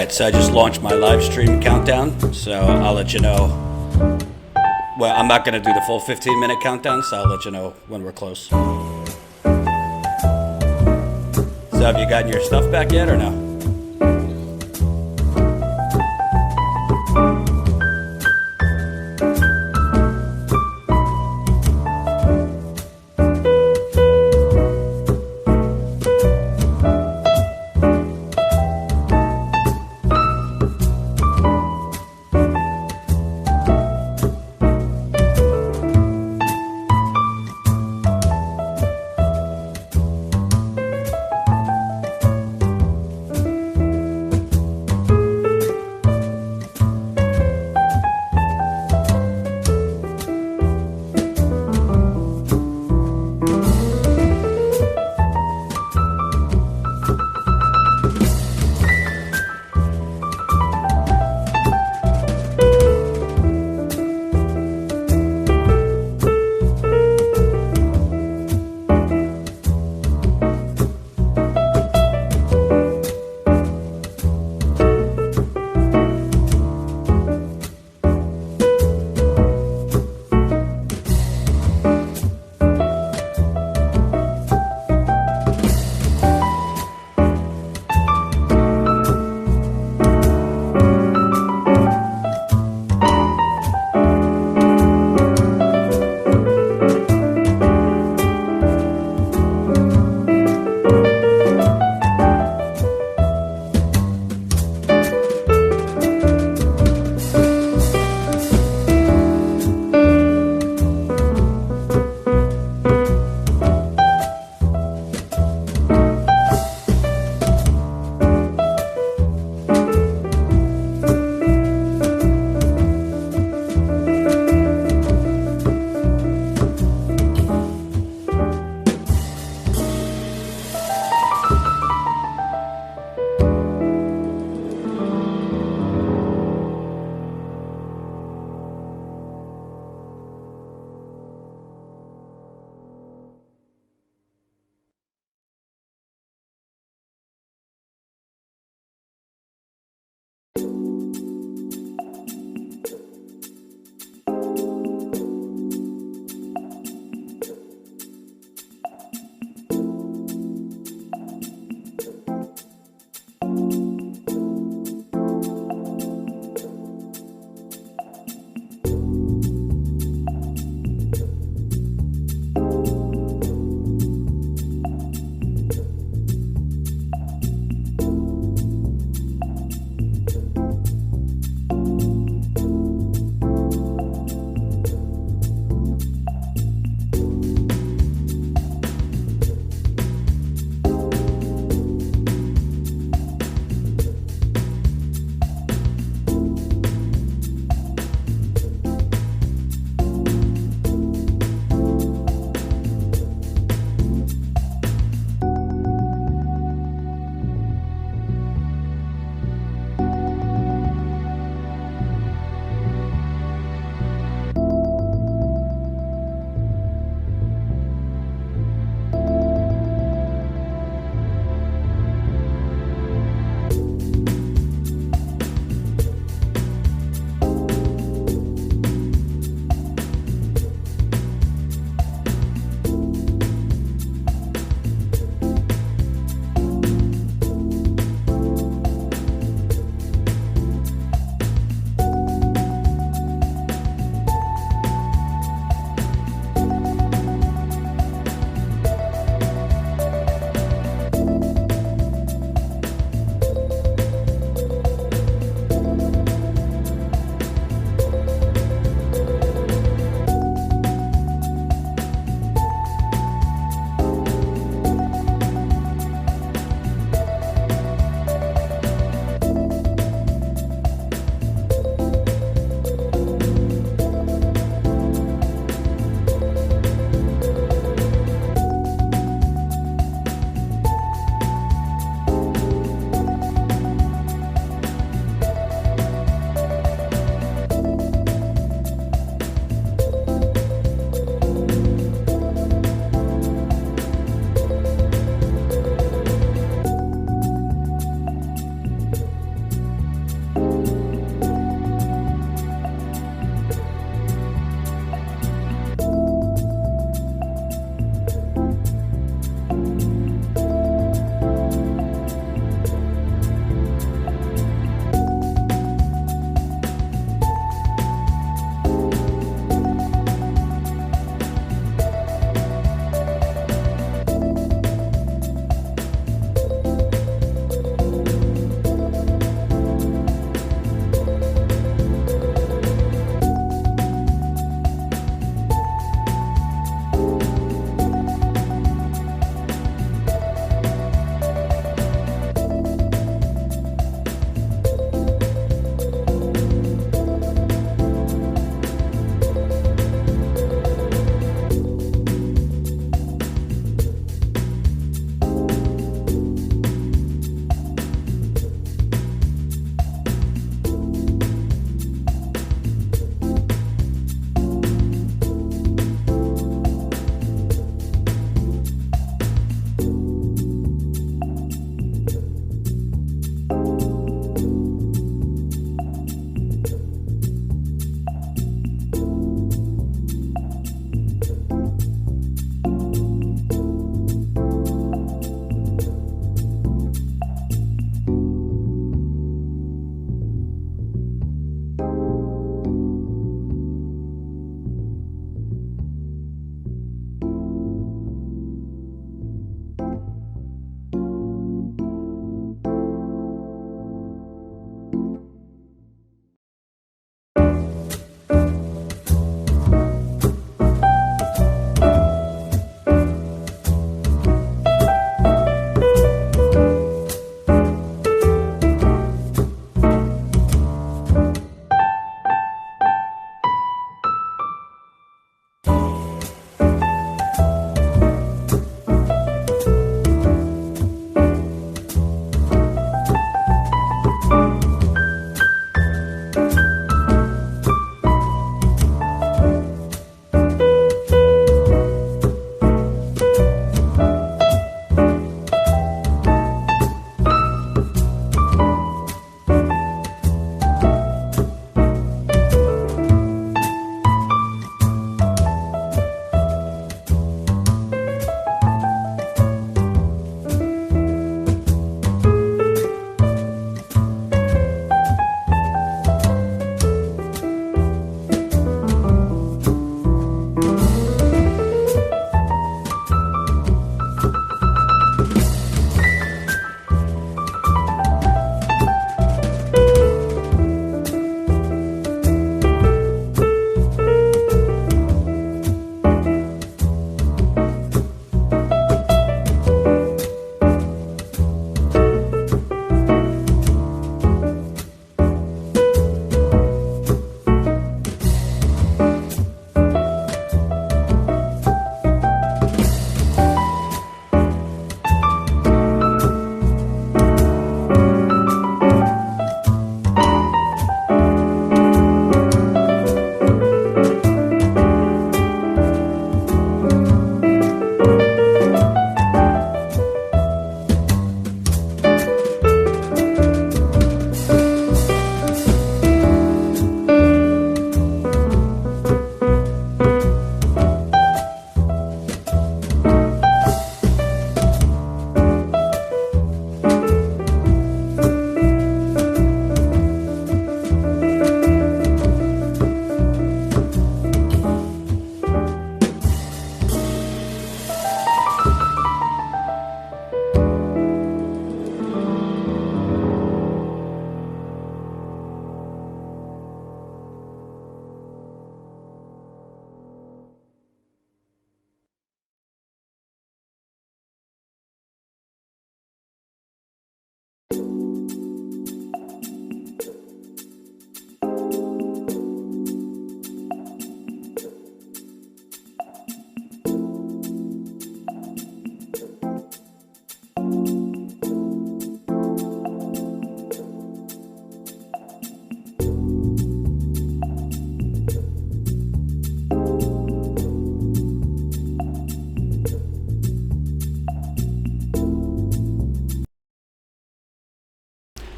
Alright, so I just launched my live stream countdown, so I'll let you know. Well, I'm not going to do the full 15-minute countdown, so I'll let you know when we're close. So have you gotten your stuff back yet or no?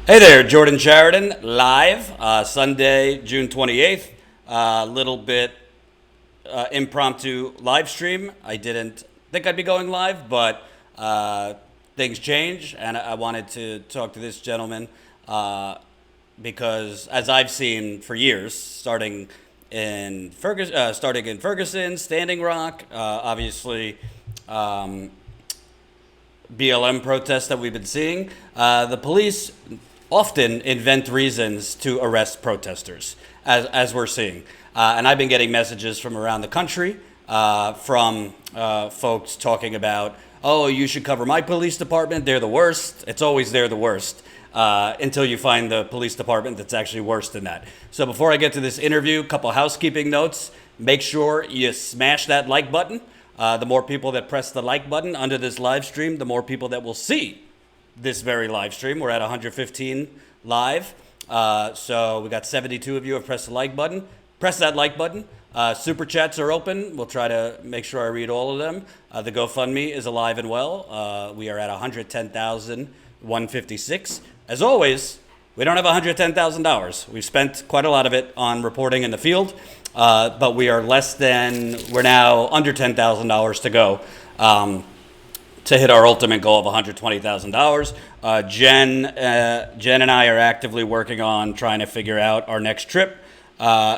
Hey there, Jordan Sheridan, live, Sunday, June 28th. A little bit impromptu live stream. I didn't think I'd be going live, but things change, and I wanted to talk to this gentleman because, as I've seen for years, starting in Ferguson, Standing Rock, obviously. BLM protests that we've been seeing, the police often invent reasons to arrest protesters, as we're seeing. And I've been getting messages from around the country from folks talking about, oh, you should cover my police department. They're the worst. It's always they're the worst until you find the police department that's actually worse than that. So before I get to this interview, a couple housekeeping notes. Make sure you smash that like button. The more people that press the like button under this live stream, the more people that will see this very live stream. We're at 115 live. So we got 72 of you have pressed the like button. Press that like button. Super chats are open. We'll try to make sure I read all of them. The GoFundMe is alive and well. We are at 110,156. As always, we don't have $110,000. We've spent quite a lot of it on reporting in the field. But we're now under $10,000 to go to hit our ultimate goal of $120,000. Jen and I are actively working on trying to figure out our next trip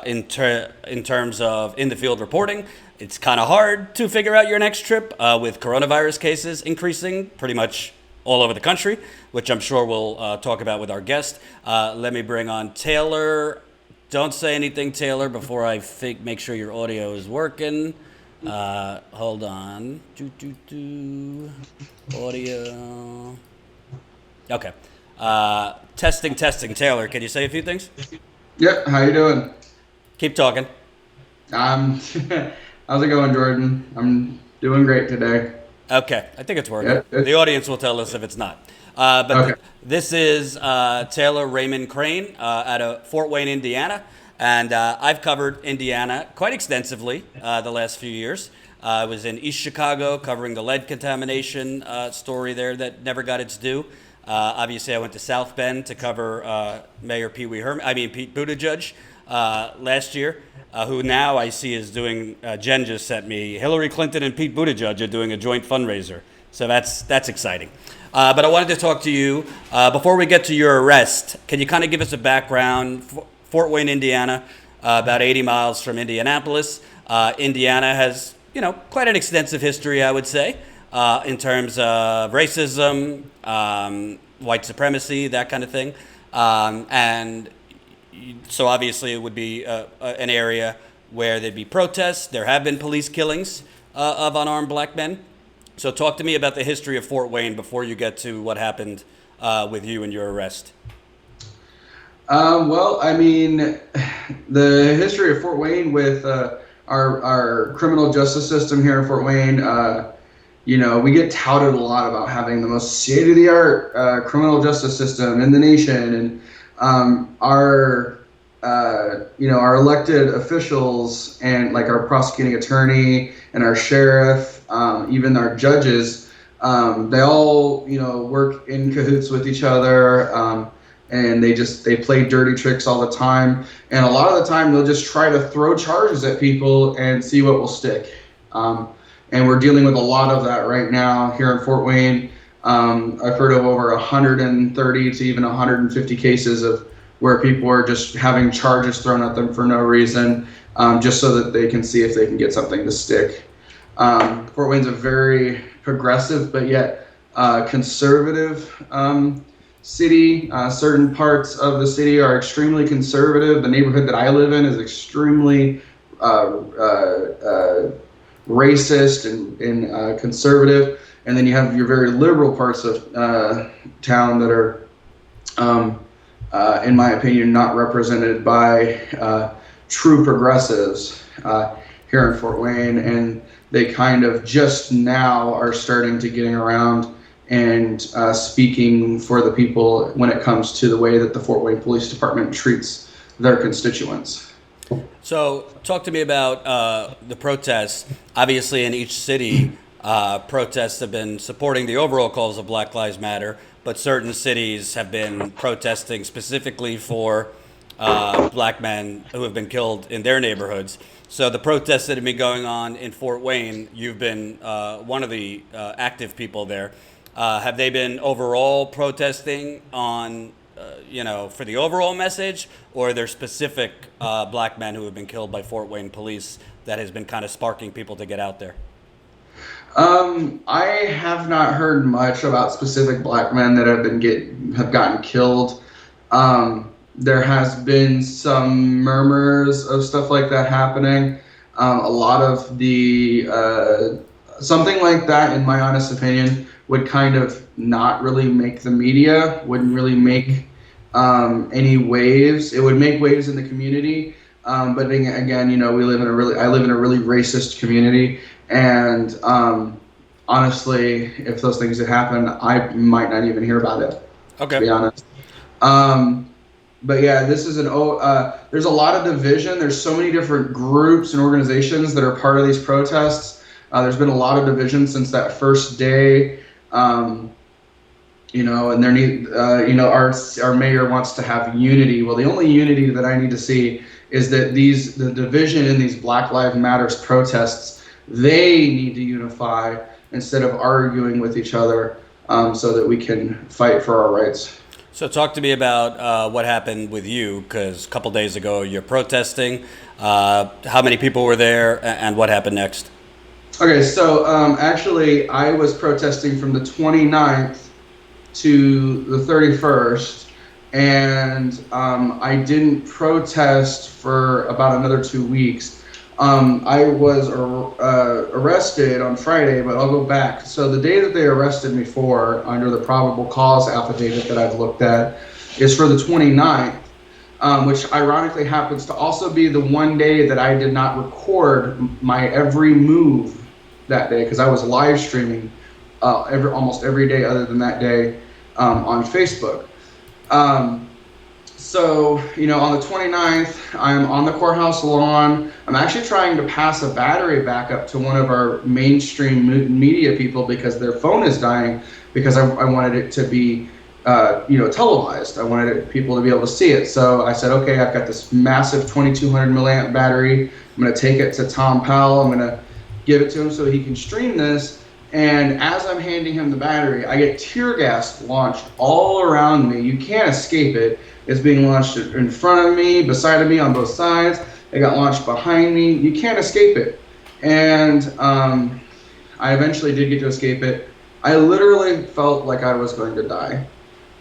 in terms of in the field reporting. It's kind of hard to figure out your next trip with coronavirus cases increasing pretty much all over the country, which I'm sure we'll talk about with our guest. Let me bring on Taylor. Don't say anything, Taylor, before I make sure your audio is working. Hold on. Audio. Okay. Testing. Taylor, can you say a few things? Yep. How you doing? Keep talking. How's it going, Jordan? I'm doing great today. Okay. I think it's working. Yeah, the audience will tell us if it's not. But okay. This is Taylor Raymond Crane out of Fort Wayne, Indiana. And I've covered Indiana quite extensively the last few years. I was in East Chicago covering the lead contamination story there that never got its due. Obviously, I went to South Bend to cover Mayor Pete Buttigieg last year, who now I see is doing, Jen just sent me, Hillary Clinton and Pete Buttigieg are doing a joint fundraiser. So that's exciting. But I wanted to talk to you before we get to your arrest. Can you kind of give us a background? Fort Wayne, Indiana, about 80 miles from Indianapolis. Indiana has, quite an extensive history, I would say, in terms of racism, white supremacy, that kind of thing. And so obviously it would be an area where there'd be protests. There have been police killings of unarmed black men. So talk to me about the history of Fort Wayne before you get to what happened with you and your arrest. Well, I mean, the history of Fort Wayne with our criminal justice system here in Fort Wayne, we get touted a lot about having the most state-of-the-art criminal justice system in the nation, and our elected officials and like our prosecuting attorney and our sheriff, even our judges, they all work in cahoots with each other, and they play dirty tricks all the time, and a lot of the time they'll just try to throw charges at people and see what will stick, and we're dealing with a lot of that right now here in Fort Wayne. I've heard of over 130 to even 150 cases of where people are just having charges thrown at them for no reason, just so that they can see if they can get something to stick. Fort Wayne's a very progressive but yet conservative city. Certain parts of the city are extremely conservative. The neighborhood that I live in is extremely racist and conservative. And then you have your very liberal parts of town that are, in my opinion, not represented by true progressives here in Fort Wayne. And they kind of just now are starting to getting around and speaking for the people when it comes to the way that the Fort Wayne Police Department treats their constituents. So talk to me about the protests. Obviously in each city protests have been supporting the overall cause of Black Lives Matter, but certain cities have been protesting specifically for black men who have been killed in their neighborhoods. So the protests that have been going on in Fort Wayne, you've been one of the active people there. Have they been overall protesting on, for the overall message, or are there specific black men who have been killed by Fort Wayne police that has been kind of sparking people to get out there? I have not heard much about specific black men that have gotten killed. There has been some murmurs of stuff like that happening. A lot of the something like that, in my honest opinion, would kind of not really make the media. Wouldn't really make any waves. It would make waves in the community. But again, I live in a really racist community, and honestly, if those things had happened, I might not even hear about it. Okay. To be honest. But yeah, this is there's a lot of division. There's so many different groups and organizations that are part of these protests. There's been a lot of division since that first day. And our mayor wants to have unity. Well, the only unity that I need to see is that the division in these Black Lives Matters protests, they need to unify instead of arguing with each other, so that we can fight for our rights. So talk to me about what happened with you, because a couple days ago you're protesting. How many people were there, and what happened next? Okay, so actually I was protesting from the 29th to the 31st, and I didn't protest for about another 2 weeks. I was arrested on Friday, but I'll go back. So the day that they arrested me for, under the probable cause affidavit that I've looked at, is for the 29th, which ironically happens to also be the one day that I did not record my every move that day, because I was live streaming almost every day other than that day on Facebook. So, on the 29th, I'm on the courthouse lawn. I'm actually trying to pass a battery back up to one of our mainstream media people because their phone is dying, because I wanted it to be, televised. I wanted people to be able to see it. So I said, okay, I've got this massive 2200 milliamp battery. I'm going to take it to Tom Powell. I'm going to give it to him so he can stream this. And as I'm handing him the battery, I get tear gas launched all around me. You can't escape it. It's being launched in front of me, beside of me, on both sides. It got launched behind me. You can't escape it. And I eventually did get to escape it. I literally felt like I was going to die.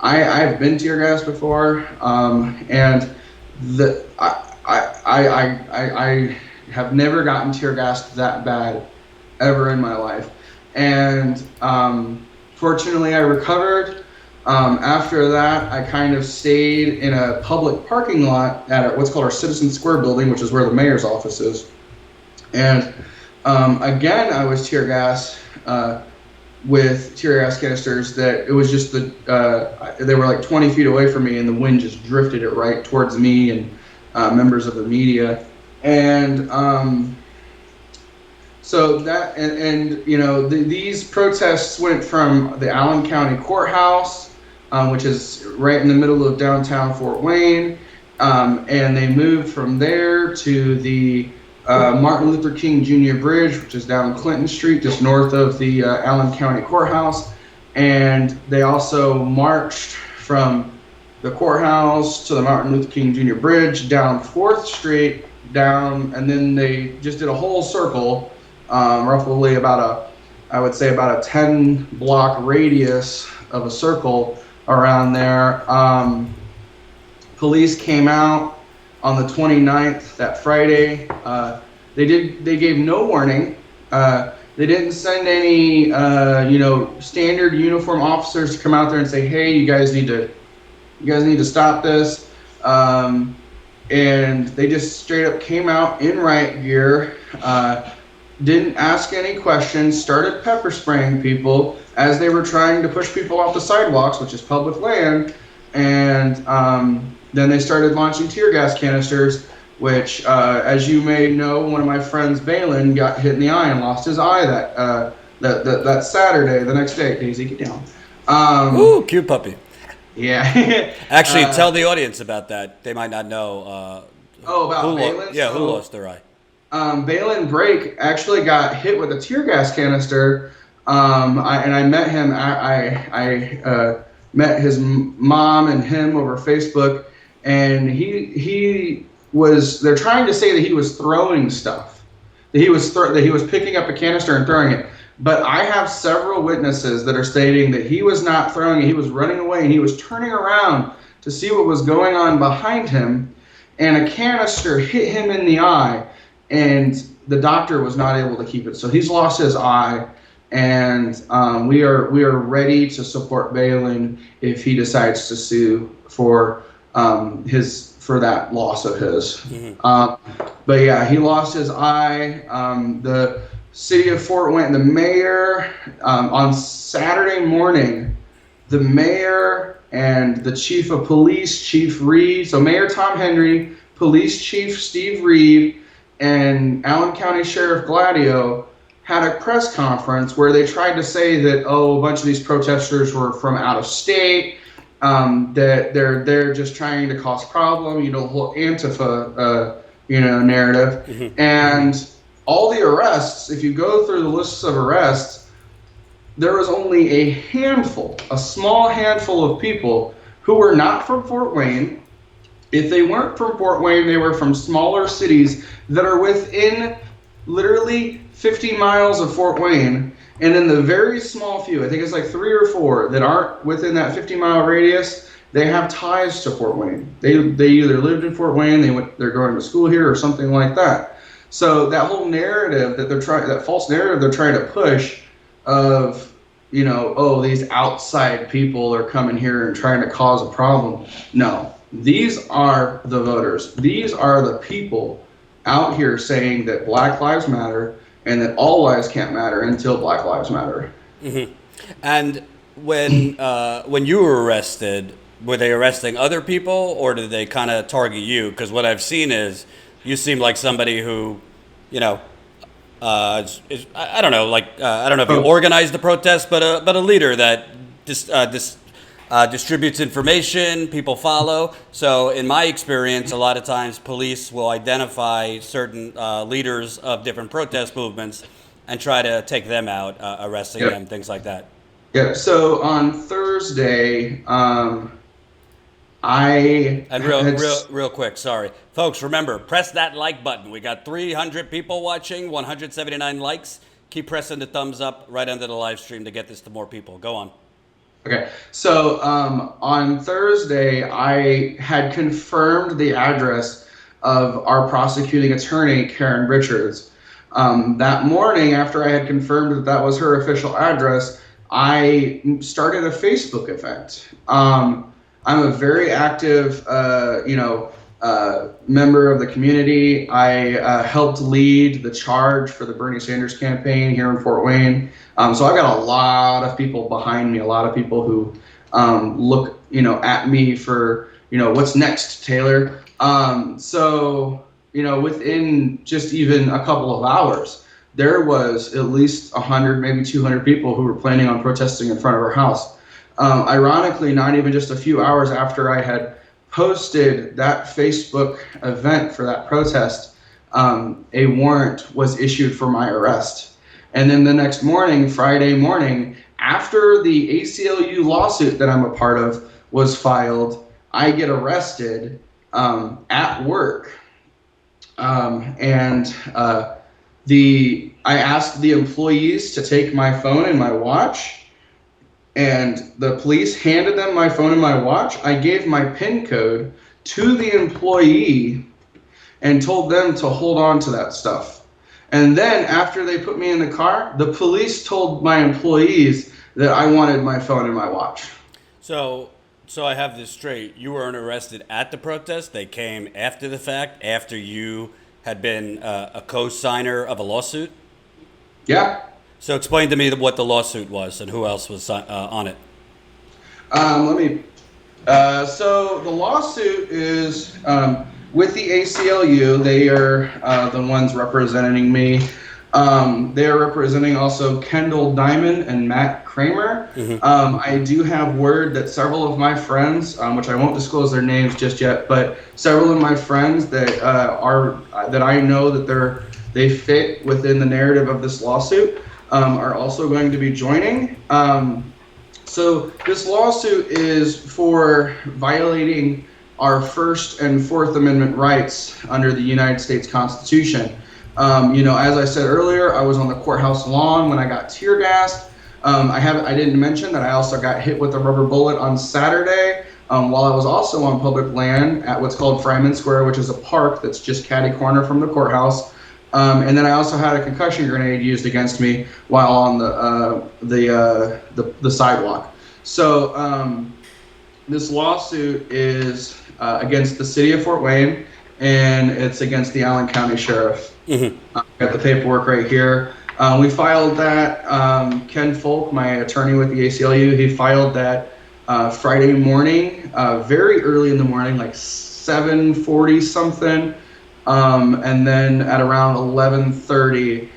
I've been tear gassed before, and I have never gotten tear gassed that bad ever in my life. And fortunately, I recovered. After that, I kind of stayed in a public parking lot at what's called our Citizen Square building, which is where the mayor's office is. And again, I was tear gassed with tear gas canisters. That it was just they were like 20 feet away from me, and the wind just drifted it right towards me and members of the media. And so that these protests went from the Allen County Courthouse, which is right in the middle of downtown Fort Wayne, and they moved from there to the Martin Luther King Jr. Bridge, which is down Clinton Street, just north of the Allen County Courthouse. And they also marched from the courthouse to the Martin Luther King Jr. Bridge, down 4th Street, down, and then they just did a whole circle, roughly about a 10 block radius of a circle around there. Police came out on the 29th, that Friday. They gave no warning. They didn't send any standard uniform officers to come out there and say, hey, you guys need to stop this. And they just straight up came out in riot gear, didn't ask any questions, started pepper spraying people as they were trying to push people off the sidewalks, which is public land. And then they started launching tear gas canisters, which, as you may know, one of my friends, Balin, got hit in the eye and lost his eye that Saturday, the next day, Daisy, get down. Ooh, cute puppy. Yeah. Actually, tell the audience about that. They might not know. About Balin. Who lost their eye? Balin Brake actually got hit with a tear gas canister. I met him. I met his mom and him over Facebook, and he was. They're trying to say that he was throwing stuff, that he was picking up a canister and throwing it. But I have several witnesses that are stating that he was not throwing it. He was running away, and he was turning around to see what was going on behind him, and a canister hit him in the eye, and the doctor was not able to keep it. So he's lost his eye, and we are ready to support Balin if he decides to sue for that loss of his. Mm-hmm. But yeah, he lost his eye. The city of Fort Wayne, the mayor, on Saturday morning, the mayor and the chief of police, Chief Reed, so Mayor Tom Henry, Police Chief Steve Reed, and Allen County Sheriff Gladio had a press conference where they tried to say that, a bunch of these protesters were from out of state, that they're just trying to cause problem, the whole Antifa, narrative. Mm-hmm. And all the arrests, if you go through the lists of arrests, there was only a small handful of people who were not from Fort Wayne. If they weren't from Fort Wayne, they were from smaller cities that are within literally 50 miles of Fort Wayne. And in the very small few, I think it's like 3 or 4 that aren't within that 50-mile radius, they have ties to Fort Wayne. They either lived in Fort Wayne, they're going to school here, or something like that. So that whole narrative that false narrative they're trying to push of, these outside people are coming here and trying to cause a problem. No, these are the voters. These are the people out here saying that Black Lives Matter and that all lives can't matter until Black Lives Matter. Mm-hmm. And when you were arrested, were they arresting other people, or did they kind of target you? Because what I've seen is you seem like somebody who, I don't know, I don't know if you organized the protest, but a leader that distributes information, people follow. So in my experience, a lot of times police will identify certain leaders of different protest movements and try to take them out, arresting them, things like that. Yeah, so on Thursday, real quick, sorry. Folks, remember, press that like button. We got 300 people watching, 179 likes. Keep pressing the thumbs up right under the live stream to get this to more people. Go on. Okay, so on Thursday, I had confirmed the address of our prosecuting attorney, Karen Richards. That morning, after I had confirmed that was her official address, I started a Facebook event. I'm a very active, member of the community. I helped lead the charge for the Bernie Sanders campaign here in Fort Wayne. So I've got a lot of people behind me, a lot of people who look, at me for, what's next, Taylor. So, within just even a couple of hours, there was at least 100, maybe 200 people who were planning on protesting in front of our house. Ironically, not even just a few hours after I had posted that Facebook event for that protest, a warrant was issued for my arrest. And then the next morning, Friday morning, after the ACLU lawsuit that I'm a part of was filed, I get arrested at work. I asked the employees to take my phone and my watch, and the police handed them my phone and my watch. I gave my PIN code to the employee and told them to hold on to that stuff. And then after they put me in the car, the police told my employees that I wanted my phone and my watch. So I have this straight. You weren't arrested at the protest. They came after the fact, after you had been a co-signer of a lawsuit? Yeah. So explain to me what the lawsuit was and who else was on it. So the lawsuit is with the ACLU. They are the ones representing me. They are representing also Kendall Diamond and Matt Kramer. I do have word that several of my friends, which I won't disclose their names just yet, but several of my friends that that I know that they fit within the narrative of this lawsuit are also going to be joining. So this lawsuit is for violating our First and Fourth Amendment rights under the United States Constitution. As I said earlier, I was on the courthouse lawn when I got tear gassed. I didn't mention that I also got hit with a rubber bullet on Saturday while I was also on public land at what's called Fryman Square, which is a park that's just catty corner from the courthouse. And then I also had a concussion grenade used against me while on the sidewalk. So this lawsuit is against the city of Fort Wayne, and it's against the Allen County Sheriff. I've got the paperwork right here. We filed that. Ken Folk, my attorney with the ACLU, he filed that Friday morning, very early in the morning, like 7:40 something. And then at around 11:30,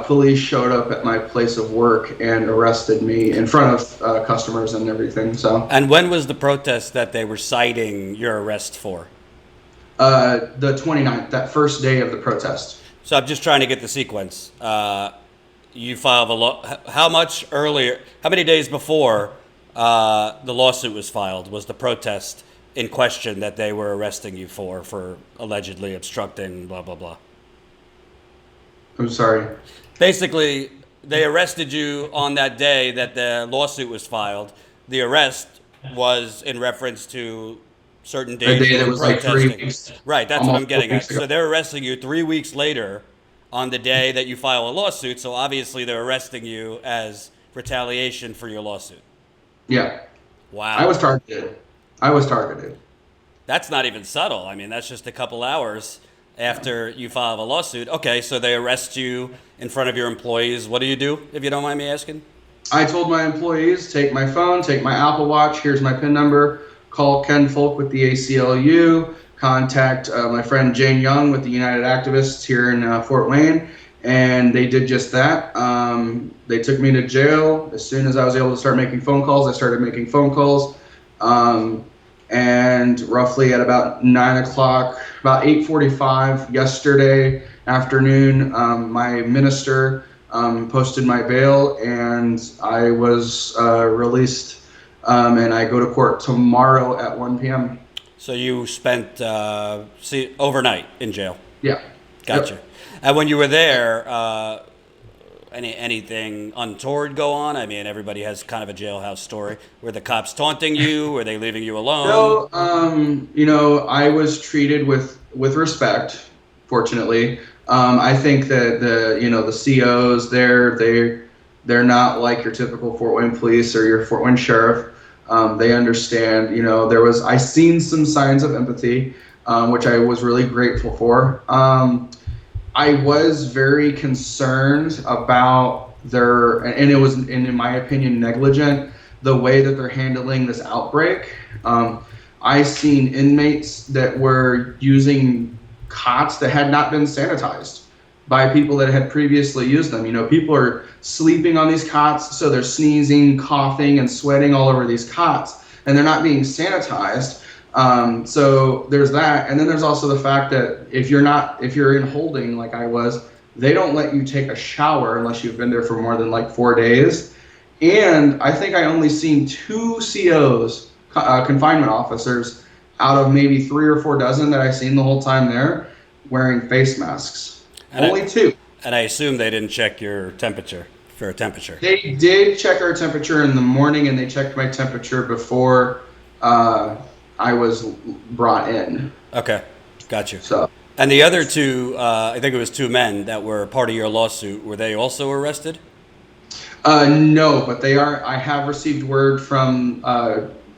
police showed up at my place of work and arrested me in front of customers and everything. So. And when was the protest that they were citing your arrest for? The 29th, that first day of the protest. So I'm just trying to get the sequence. You filed how much earlier, how many days before the lawsuit was filed was the protest in question that they were arresting you for allegedly obstructing, blah, blah, blah? I'm sorry. Basically, they arrested you on that day that the lawsuit was filed. The arrest was in reference to certain days. A day that was protesting. Like 3 weeks. Right, that's what I'm getting at. So they're arresting you 3 weeks later on the day that you file a lawsuit. So obviously they're arresting you as retaliation for your lawsuit. Yeah. Wow. I was targeted. That's not even subtle. I mean, that's just a couple hours after you file a lawsuit. Okay, so they arrest you in front of your employees. What do you do, if you don't mind me asking? I told my employees, take my phone, take my Apple Watch, here's my PIN number, call Ken Folk with the ACLU, contact my friend Jane Young with the United Activists here in Fort Wayne, and they did just that. They took me to jail. As soon as I was able to start making phone calls, I started making phone calls. And roughly at about 9 o'clock, about 8:45 yesterday afternoon, my minister posted my bail, and I was released, and I go to court tomorrow at 1 p.m. So you spent overnight in jail? Yeah. Gotcha. Yep. And when you were there, anything untoward go on? I mean, everybody has kind of a jailhouse story. Were the cops taunting you? Were they leaving you alone? No, I was treated with respect, fortunately. I think that the COs they're not like your typical Fort Wayne police or your Fort Wayne sheriff. They understand. I seen some signs of empathy, which I was really grateful for. I was very concerned about and it was, in my opinion, negligent, the way that they're handling this outbreak. I seen inmates that were using cots that had not been sanitized by people that had previously used them. People are sleeping on these cots, so they're sneezing, coughing, and sweating all over these cots, and they're not being sanitized. So there's that, and then there's also the fact that if you're in holding like I was, they don't let you take a shower unless you've been there for more than like 4 days. And I think I only seen 2 COs, confinement officers, out of maybe 3 or 4 dozen that I seen the whole time there wearing face masks. And only 2. And I assume they didn't check your temperature for a temperature. They did check our temperature in the morning, and they checked my temperature before I was brought in. Okay, got you. So. And the other 2, I think it was 2 men that were part of your lawsuit, were they also arrested? No, but they are. I have received word from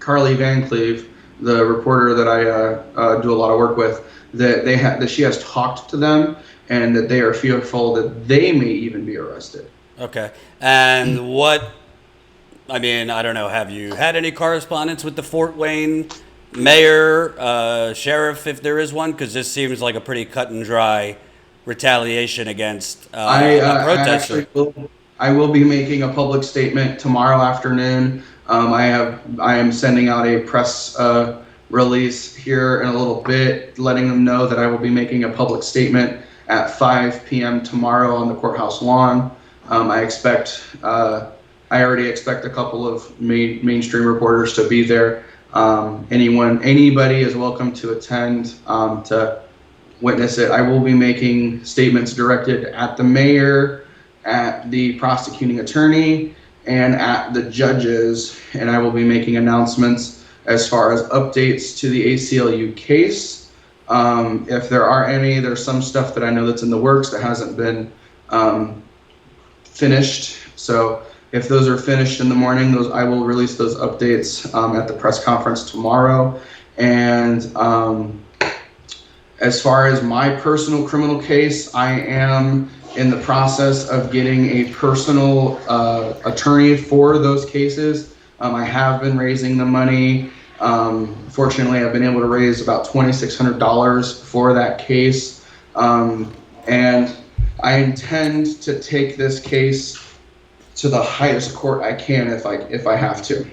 Carly Van Cleve, the reporter that I do a lot of work with, that she has talked to them, and that they are fearful that they may even be arrested. Okay. And I don't know, have you had any correspondence with the Fort Wayne mayor, sheriff, if there is one? Because this seems like a pretty cut and dry retaliation against a I protester. actually will. I will be making a public statement tomorrow afternoon. I am sending out a press release here in a little bit, letting them know that I will be making a public statement at 5 p.m. tomorrow on the courthouse lawn. I expect. I already expect a couple of mainstream reporters to be there. Anybody is welcome to attend to witness it. I will be making statements directed at the mayor, at the prosecuting attorney, and at the judges, and I will be making announcements as far as updates to the ACLU case. If there are any, there's some stuff that I know that's in the works that hasn't been finished. So if those are finished in the morning, I will release those updates at the press conference tomorrow. And as far as my personal criminal case, I am in the process of getting a personal attorney for those cases. I have been raising the money. Fortunately, I've been able to raise about $2,600 for that case. And I intend to take this case to the highest court I can if I have to.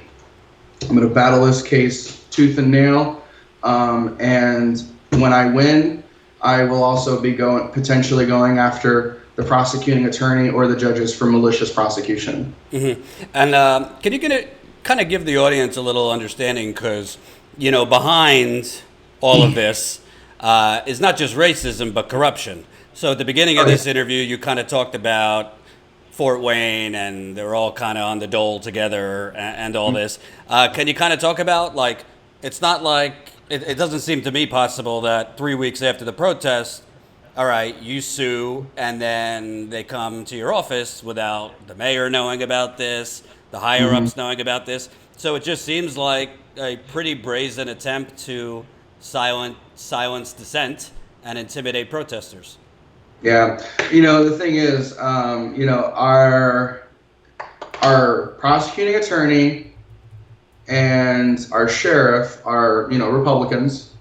I'm going to battle this case tooth and nail. And when I win, I will also be potentially going after the prosecuting attorney or the judges for malicious prosecution. Mm-hmm. And can you kind of give the audience a little understanding? Because, behind all of this is not just racism, but corruption. So at the beginning of this interview, you kind of talked about Fort Wayne, and they were all kind of on the dole together and all this. Can you kind of talk about, like, it's not like, it doesn't seem to me possible that 3 weeks after the protest, all right, you sue, and then they come to your office without the mayor knowing about this, the higher-ups knowing about this. So it just seems like a pretty brazen attempt to silence dissent and intimidate protesters. Yeah, the thing is, our prosecuting attorney and our sheriff are, Republicans,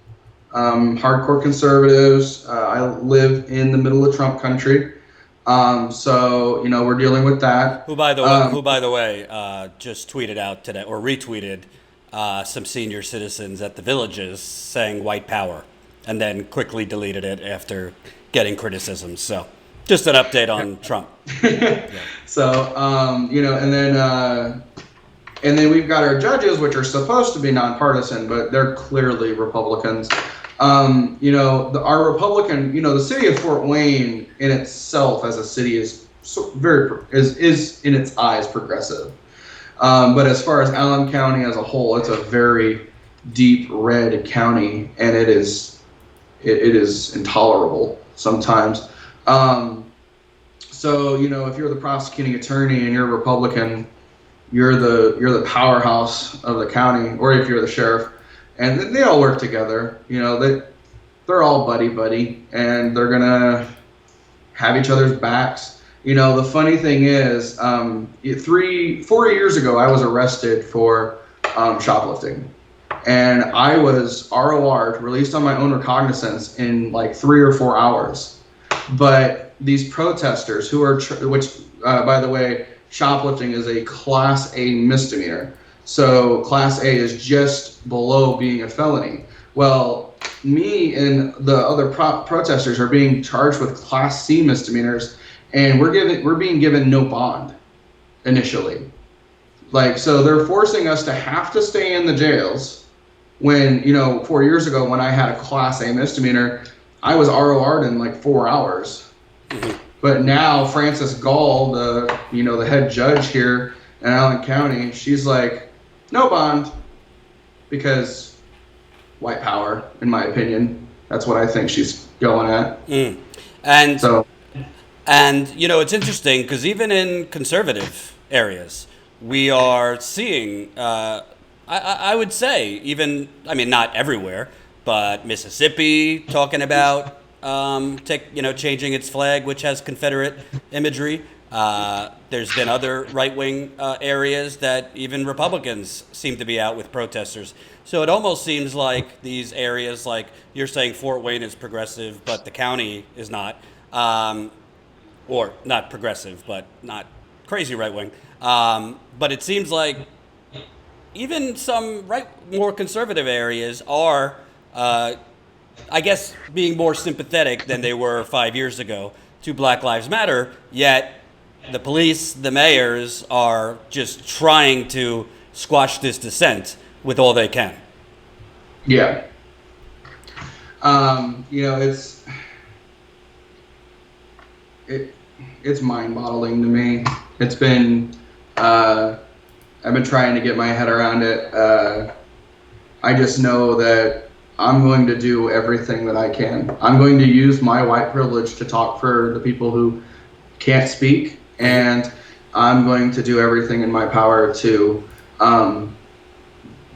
hardcore conservatives. I live in the middle of Trump country, so we're dealing with that. Who, by the way, just tweeted out today or retweeted some senior citizens at the Villages saying "white power," and then quickly deleted it after getting criticism. So, just an update on Trump. Yeah. So, and then we've got our judges, which are supposed to be nonpartisan, but they're clearly Republicans. Our Republican, the city of Fort Wayne in itself as a city is in its eyes progressive. But as far as Allen County as a whole, it's a very deep red county, and it is intolerable sometimes. So if you're the prosecuting attorney and you're a Republican, you're the powerhouse of the county, or if you're the sheriff, and they all work together. They're all buddy, and they're gonna have each other's backs. The funny thing is, 4 years ago, I was arrested for shoplifting, and I was ROR'd, released on my own recognizance in like 3 or 4 hours. But these protesters who are, by the way, shoplifting is a Class A misdemeanor. So Class A is just below being a felony. Well, me and the other protesters are being charged with Class C misdemeanors, and we're being given no bond initially. So they're forcing us to have to stay in the jails when, 4 years ago when I had a Class A misdemeanor, I was ROR'd in like 4 hours. Mm-hmm. But now Frances Gall, the head judge here in Allen County, she's like, no bond, because white power, in my opinion. That's what I think she's going at. Mm. And it's interesting because even in conservative areas, we are seeing, I would say, not everywhere, but Mississippi talking about changing its flag, which has Confederate imagery. There's been other right-wing areas that even Republicans seem to be out with protesters. So it almost seems like these areas, like you're saying Fort Wayne is progressive, but the county is not. or not progressive, but not crazy right wing. But it seems like even some more conservative areas are, I guess, being more sympathetic than they were 5 years ago to Black Lives Matter. Yet the police, the mayors, are just trying to squash this dissent with all they can. Yeah. It's mind-boggling to me. It's been I've been trying to get my head around it. I just know that I'm going to do everything that I can. I'm going to use my white privilege to talk for the people who can't speak, and I'm going to do everything in my power to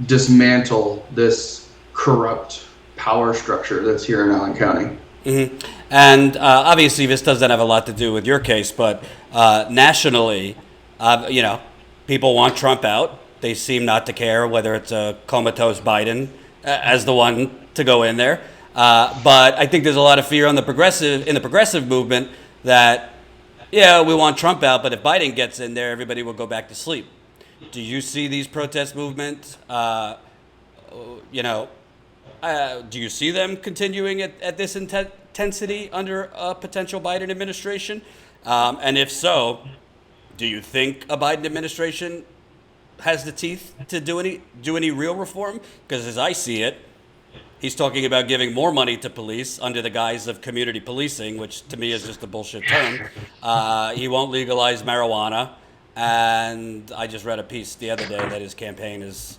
dismantle this corrupt power structure that's here in Allen County. Mm-hmm. And obviously, this doesn't have a lot to do with your case, but nationally, people want Trump out. They seem not to care whether it's a comatose Biden as the one to go in there. But I think there's a lot of fear in the progressive movement that, yeah, we want Trump out, but if Biden gets in there, everybody will go back to sleep. Do you see these protest movements? Do you see them continuing at this intensity under a potential Biden administration? And if so, do you think a Biden administration has the teeth to do any real reform? Because as I see it, he's talking about giving more money to police under the guise of community policing, which to me is just a bullshit term. He won't legalize marijuana. And I just read a piece the other day that his campaign is,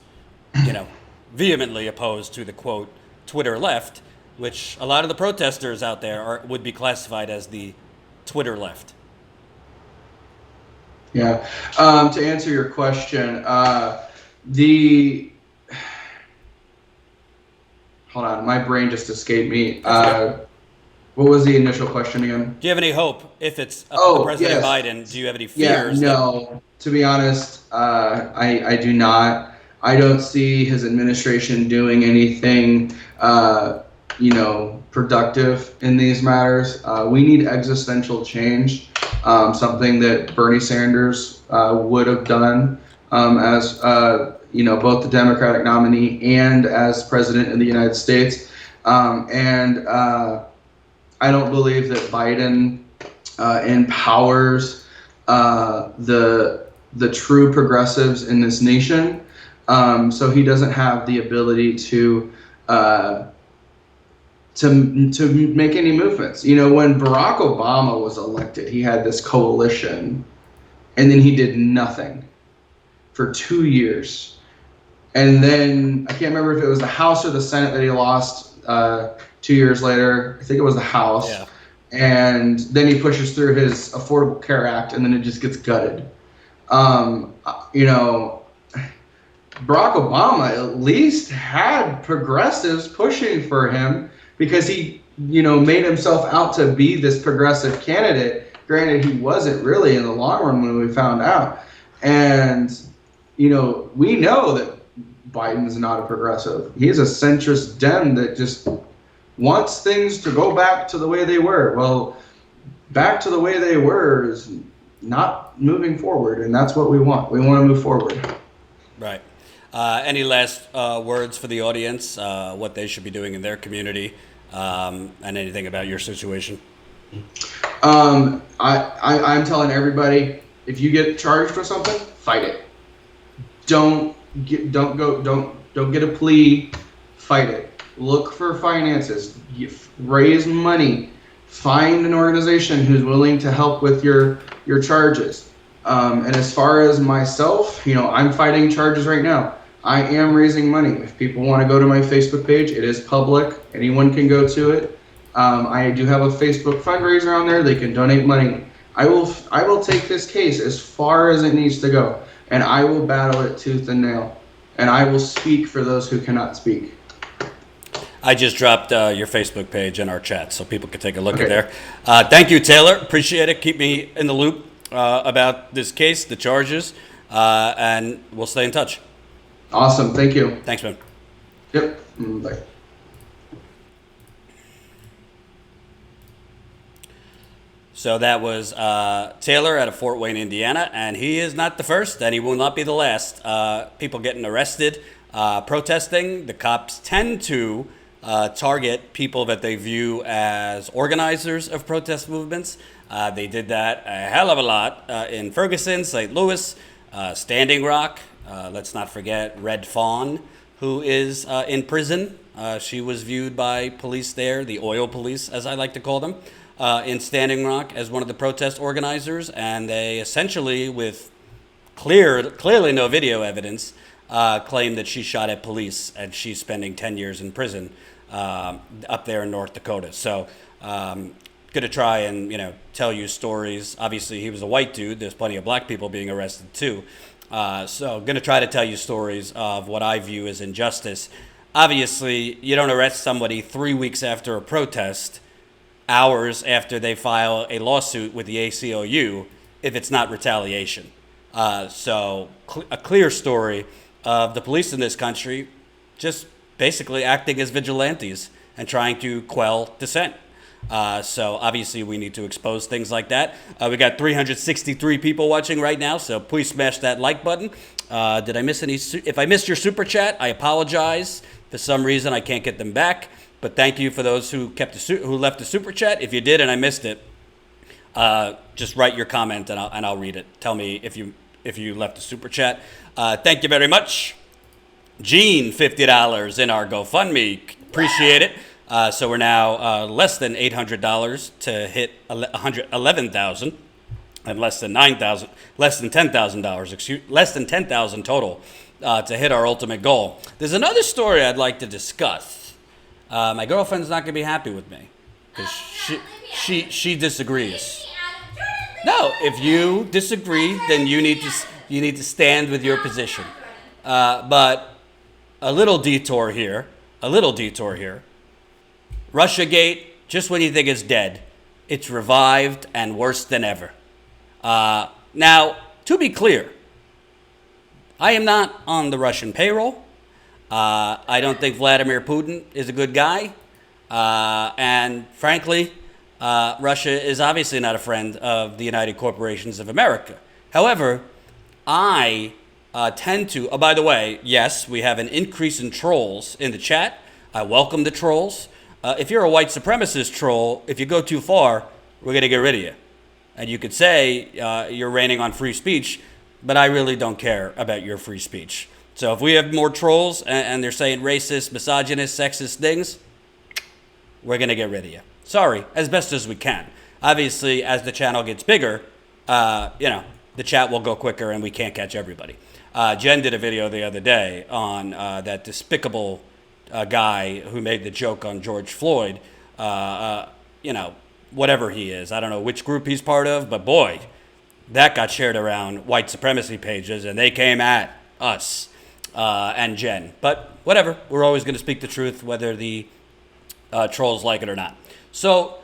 vehemently opposed to the, quote, Twitter left, which a lot of the protesters out there would be classified as the Twitter left. Yeah. To answer your question, hold on, my brain just escaped me. What was the initial question again? Do you have any hope if it's President Biden? Do you have any fears? Yeah, no. To be honest, I do not. I don't see his administration doing anything, productive in these matters. We need existential change, something that Bernie Sanders would have done as both the Democratic nominee and as president of the United States. I don't believe that Biden empowers the true progressives in this nation. So he doesn't have the ability to make any movements. When Barack Obama was elected, he had this coalition, and then he did nothing for 2 years. And then I can't remember if it was the House or the Senate that he lost 2 years later. I think it was the House. Yeah. And then he pushes through his Affordable Care Act, and then it just gets gutted. Barack Obama at least had progressives pushing for him because he, made himself out to be this progressive candidate. Granted, he wasn't really in the long run when we found out. And, we know that Biden's not a progressive. He's a centrist Dem that just wants things to go back to the way they were. Well, back to the way they were is not moving forward, and that's what we want. We want to move forward. Right. Any last words for the audience, what they should be doing in their community, and anything about your situation? I'm telling everybody, if you get charged with something, fight it. Don't get a plea, fight it. Look for finances, raise money, find an organization who's willing to help with your charges. And as far as myself, I'm fighting charges right now. I am raising money. If people want to go to my Facebook page, it is public. Anyone can go to it. I do have a Facebook fundraiser on there. They can donate money. I will take this case as far as it needs to go, and I will battle it tooth and nail. And I will speak for those who cannot speak. I just dropped your Facebook page in our chat, so people can take a look at there. Thank you, Taylor. Appreciate it. Keep me in the loop about this case, the charges, and we'll stay in touch. Awesome. Thank you. Thanks, man. Yep. Bye. So that was Taylor out of Fort Wayne, Indiana, and he is not the first, and he will not be the last. People getting arrested, protesting. The cops tend to target people that they view as organizers of protest movements. They did that a hell of a lot in Ferguson, St. Louis, Standing Rock. Let's not forget Red Fawn, who is in prison. She was viewed by police there, the oil police, as I like to call them, in Standing Rock as one of the protest organizers. And they essentially, with clearly no video evidence, claimed that she shot at police, and she's spending 10 years in prison up there in North Dakota. So going to try and, tell you stories. Obviously, he was a white dude. There's plenty of black people being arrested, too. So going to try to tell you stories of what I view as injustice. Obviously, you don't arrest somebody 3 weeks after a protest, hours after they file a lawsuit with the ACLU, if it's not retaliation. So a clear story of the police in this country just basically acting as vigilantes and trying to quell dissent. So obviously we need to expose things like that. We got 363 people watching right now, so please smash that like button. Did I miss any? If I missed your super chat, I apologize. For some reason, I can't get them back. But thank you for those who who left a super chat. If you did and I missed it, just write your comment and I'll read it. Tell me if you left a super chat. Thank you very much. Gene, $50 in our GoFundMe. Appreciate it. So we're now less than $800 to hit $111,000, and less than $10,000, less than $10,000 total to hit our ultimate goal. There's another story I'd like to discuss. My girlfriend's not gonna be happy with me because she disagrees. No, if you disagree, then you need to stand with your position. But a little detour here. Russiagate, just when you think it's dead, it's revived and worse than ever. Now, to be clear, I am not on the Russian payroll. I don't think Vladimir Putin is a good guy. And frankly, Russia is obviously not a friend of the United Corporations of America. However, I tend to, by the way, yes, we have an increase in trolls in the chat. I welcome the trolls. If you're a white supremacist troll, if you go too far, we're going to get rid of you. And you could say you're raining on free speech, but I really don't care about your free speech. So if we have more trolls and they're saying racist, misogynist, sexist things, we're going to get rid of you. Sorry, as best as we can. Obviously, as the channel gets bigger, the chat will go quicker and we can't catch everybody. Jen did a video the other day on that despicable guy who made the joke on George Floyd, whatever he is. I don't know which group he's part of, but boy, that got shared around white supremacy pages and they came at us and Jen. But whatever, we're always going to speak the truth, whether the trolls like it or not. So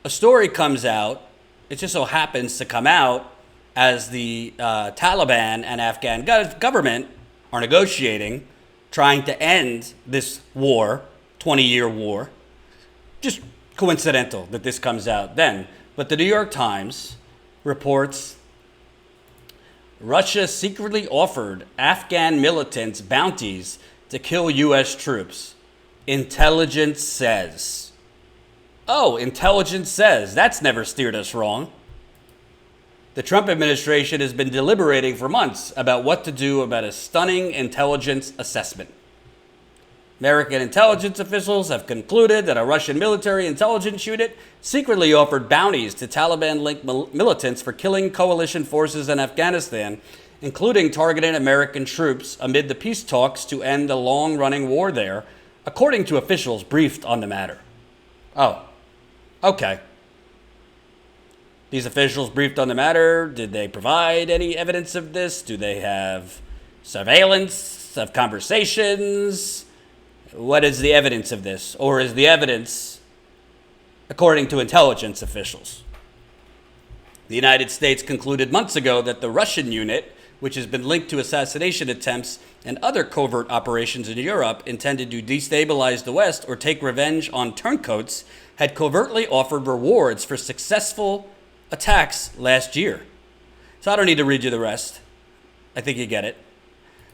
a story comes out. It just so happens to come out as the Taliban and Afghan government are negotiating, trying to end this war, 20-year war. Just coincidental that this comes out then. But the New York Times reports Russia secretly offered Afghan militants bounties to kill U.S. troops. Intelligence says. Oh, intelligence says. That's never steered us wrong. The Trump administration has been deliberating for months about what to do about a stunning intelligence assessment. American intelligence officials have concluded that a Russian military intelligence unit secretly offered bounties to Taliban-linked militants for killing coalition forces in Afghanistan, including targeting American troops amid the peace talks to end the long-running war there, according to officials briefed on the matter. Oh, okay. These officials briefed on the matter. Did they provide any evidence of this? Do they have surveillance of conversations? What is the evidence of this? Or is the evidence according to intelligence officials? The United States concluded months ago that the Russian unit, which has been linked to assassination attempts and other covert operations in Europe intended to destabilize the West or take revenge on turncoats, had covertly offered rewards for successful attacks last year. So I don't need to read you the rest. I think you get it.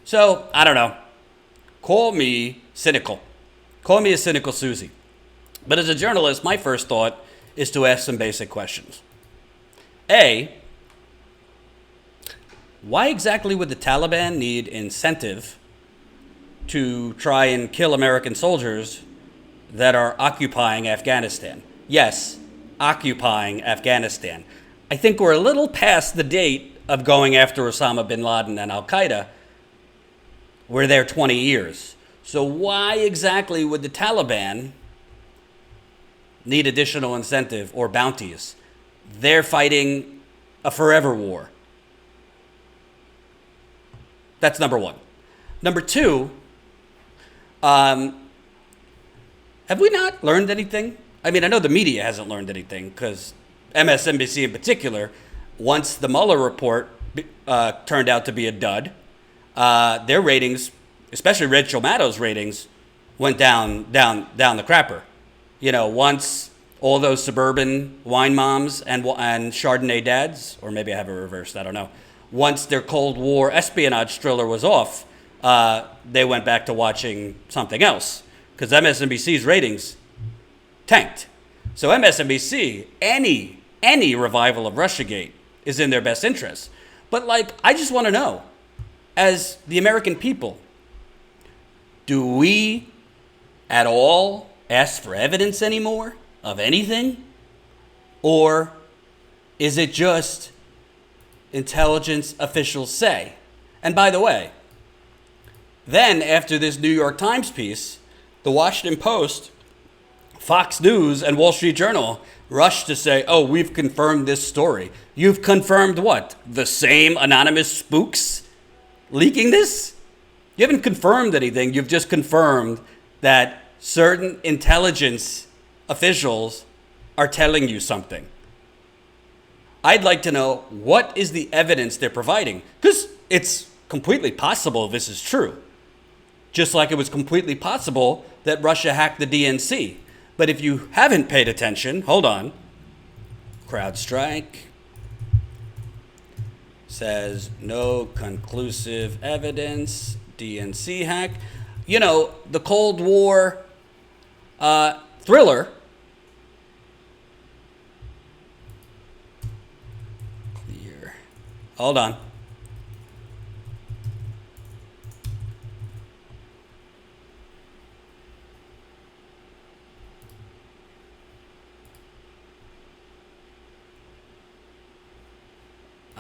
So, I don't know. Call me cynical. Call me a cynical Susie. But as a journalist, my first thought is to ask some basic questions. A, why exactly would the Taliban need incentive to try and kill American soldiers that are occupying Afghanistan? Yes, occupying Afghanistan. I think we're a little past the date of going after Osama bin Laden and Al-Qaeda. We're there 20 years. So why exactly would the Taliban need additional incentive or bounties? They're fighting a forever war. That's number one. Number two, have we not learned anything? I mean, I know the media hasn't learned anything because MSNBC in particular, once the Mueller report turned out to be a dud, their ratings, especially Rachel Maddow's ratings, went down the crapper. You know, once all those suburban wine moms and Chardonnay dads, or maybe I have it reversed, I don't know. Once their Cold War espionage thriller was off, they went back to watching something else because MSNBC's ratings tanked. So MSNBC, any revival of Russiagate is in their best interest. But I just want to know, as the American people, do we at all ask for evidence anymore of anything? Or is it just intelligence officials say? And by the way, then after this New York Times piece, the Washington Post, Fox News, and Wall Street Journal rushed to say, oh, we've confirmed this story. You've confirmed what? The same anonymous spooks leaking this? You haven't confirmed anything. You've just confirmed that certain intelligence officials are telling you something. I'd like to know, what is the evidence they're providing? Because it's completely possible this is true. Just like it was completely possible that Russia hacked the DNC. But if you haven't paid attention, hold on. CrowdStrike says no conclusive evidence, DNC hack. You know, the Cold War thriller. Clear. Hold on.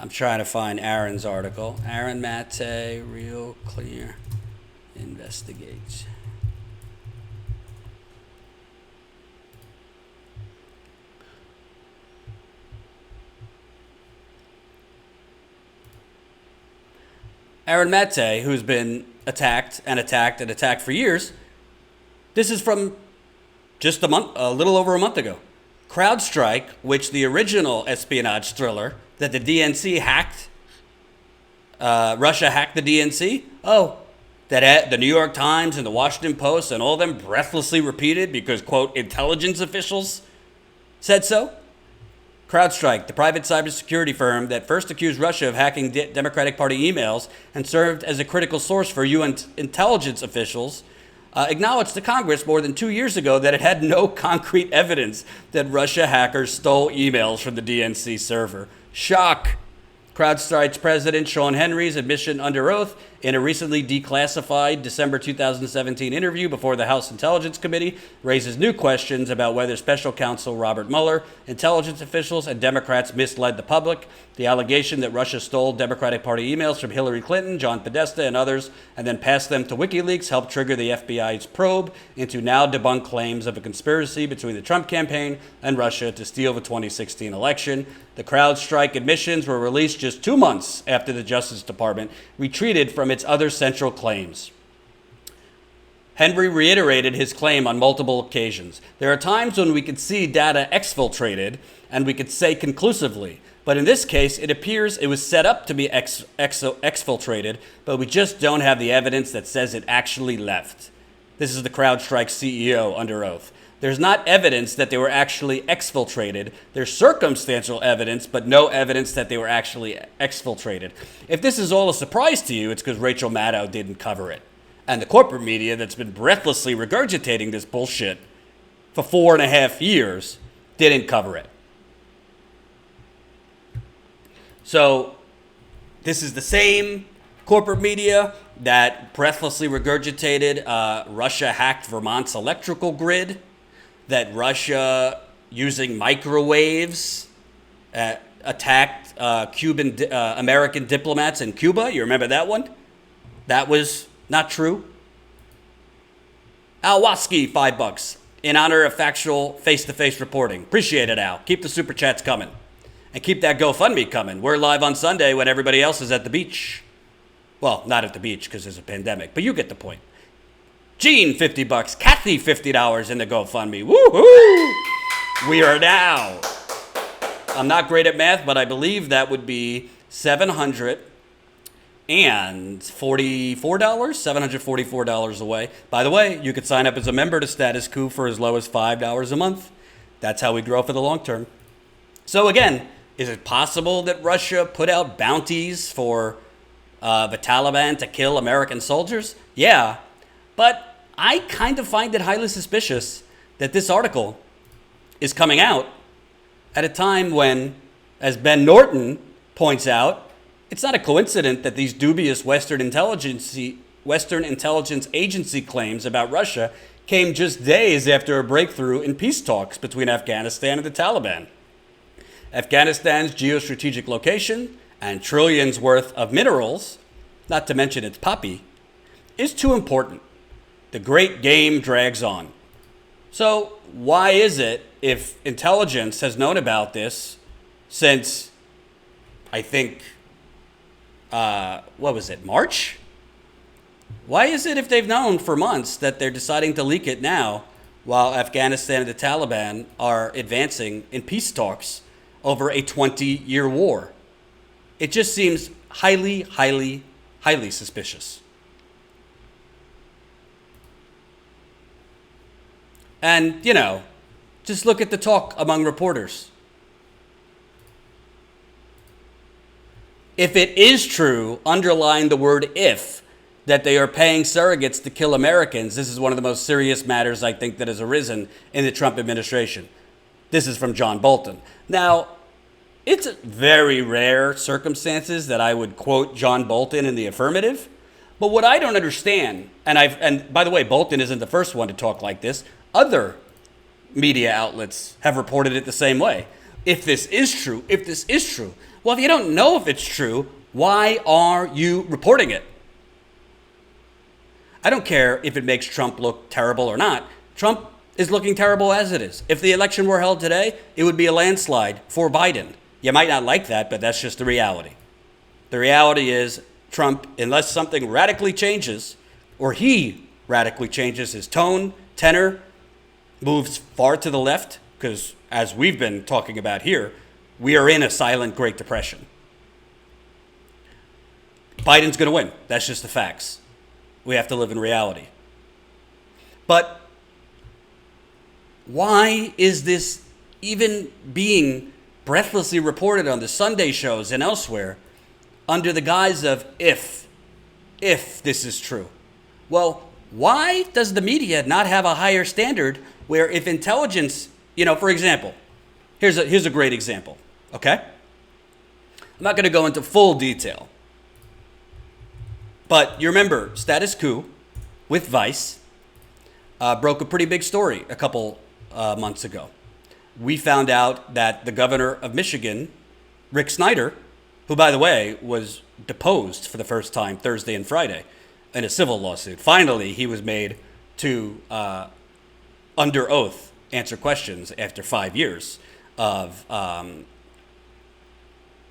I'm trying to find Aaron's article. Aaron Mate, Real Clear Investigates. Aaron Mate, who's been attacked for years, this is from just a little over a month ago. CrowdStrike, which the original espionage thriller that the DNC hacked, Russia hacked the DNC. Oh, that the New York Times and the Washington Post and all of them breathlessly repeated because, quote, intelligence officials said so. CrowdStrike, the private cybersecurity firm that first accused Russia of hacking Democratic Party emails and served as a critical source for UN intelligence officials, acknowledged to Congress more than 2 years ago that it had no concrete evidence that Russia hackers stole emails from the DNC server. Shock. CrowdStrike's president, Sean Henry's admission under oath in a recently declassified December 2017 interview before the House Intelligence Committee raises new questions about whether Special Counsel Robert Mueller, intelligence officials, and Democrats misled the public. The allegation that Russia stole Democratic Party emails from Hillary Clinton, John Podesta, and others, and then passed them to WikiLeaks helped trigger the FBI's probe into now debunked claims of a conspiracy between the Trump campaign and Russia to steal the 2016 election. The CrowdStrike admissions were released just 2 months after the Justice Department retreated from its other central claims. Henry reiterated his claim on multiple occasions. There are times when we could see data exfiltrated and we could say conclusively, but in this case, it appears it was set up to be exfiltrated, but we just don't have the evidence that says it actually left. This is the CrowdStrike CEO under oath. There's not evidence that they were actually exfiltrated. There's circumstantial evidence, but no evidence that they were actually exfiltrated. If this is all a surprise to you, it's because Rachel Maddow didn't cover it. And the corporate media that's been breathlessly regurgitating this bullshit for 4.5 years didn't cover it. So this is the same corporate media that breathlessly regurgitated Russia hacked Vermont's electrical grid, that Russia, using microwaves, attacked American diplomats in Cuba. You remember that one? That was not true. Al Waski, $5 in honor of factual face-to-face reporting. Appreciate it, Al. Keep the super chats coming. And keep that GoFundMe coming. We're live on Sunday when everybody else is at the beach. Well, not at the beach because there's a pandemic, but you get the point. Gene, $50. Kathy, $50 in the GoFundMe. Woohoo! We are now. I'm not great at math, but I believe that would be $744, $744 away. By the way, you could sign up as a member to Status Quo for as low as $5 a month. That's how we grow for the long term. So again, is it possible that Russia put out bounties for the Taliban to kill American soldiers? Yeah, but I kind of find it highly suspicious that this article is coming out at a time when, as Ben Norton points out, it's not a coincidence that these dubious Western intelligence agency claims about Russia came just days after a breakthrough in peace talks between Afghanistan and the Taliban. Afghanistan's geostrategic location and trillions worth of minerals, not to mention its poppy, is too important. The great game drags on. So why is it, if intelligence has known about this since, I think, March? Why is it, if they've known for months, that they're deciding to leak it now while Afghanistan and the Taliban are advancing in peace talks over a 20-year war? It just seems highly, highly, highly suspicious. And, just look at the talk among reporters. If it is true, underline the word if, that they are paying surrogates to kill Americans, this is one of the most serious matters I think that has arisen in the Trump administration. This is from John Bolton. Now, it's very rare circumstances that I would quote John Bolton in the affirmative. But what I don't understand, and by the way, Bolton isn't the first one to talk like this. Other media outlets have reported it the same way. If this is true, well, if you don't know if it's true, why are you reporting it? I don't care if it makes Trump look terrible or not. Trump is looking terrible as it is. If the election were held today, it would be a landslide for Biden. You might not like that, but that's just the reality. The reality is Trump, unless something radically changes, or he radically changes his tone, tenor, moves far to the left, because as we've been talking about here, we are in a silent Great Depression. Biden's going to win. That's just the facts. We have to live in reality. But why is this even being breathlessly reported on the Sunday shows and elsewhere under the guise of if this is true? Well, why does the media not have a higher standard where if intelligence, for example, here's a great example, okay? I'm not going to go into full detail, but you remember Status Quo with Vice broke a pretty big story a couple months ago. We found out that the governor of Michigan, Rick Snyder, who, by the way, was deposed for the first time Thursday and Friday in a civil lawsuit. Finally, he was made to, under oath, answer questions after 5 years of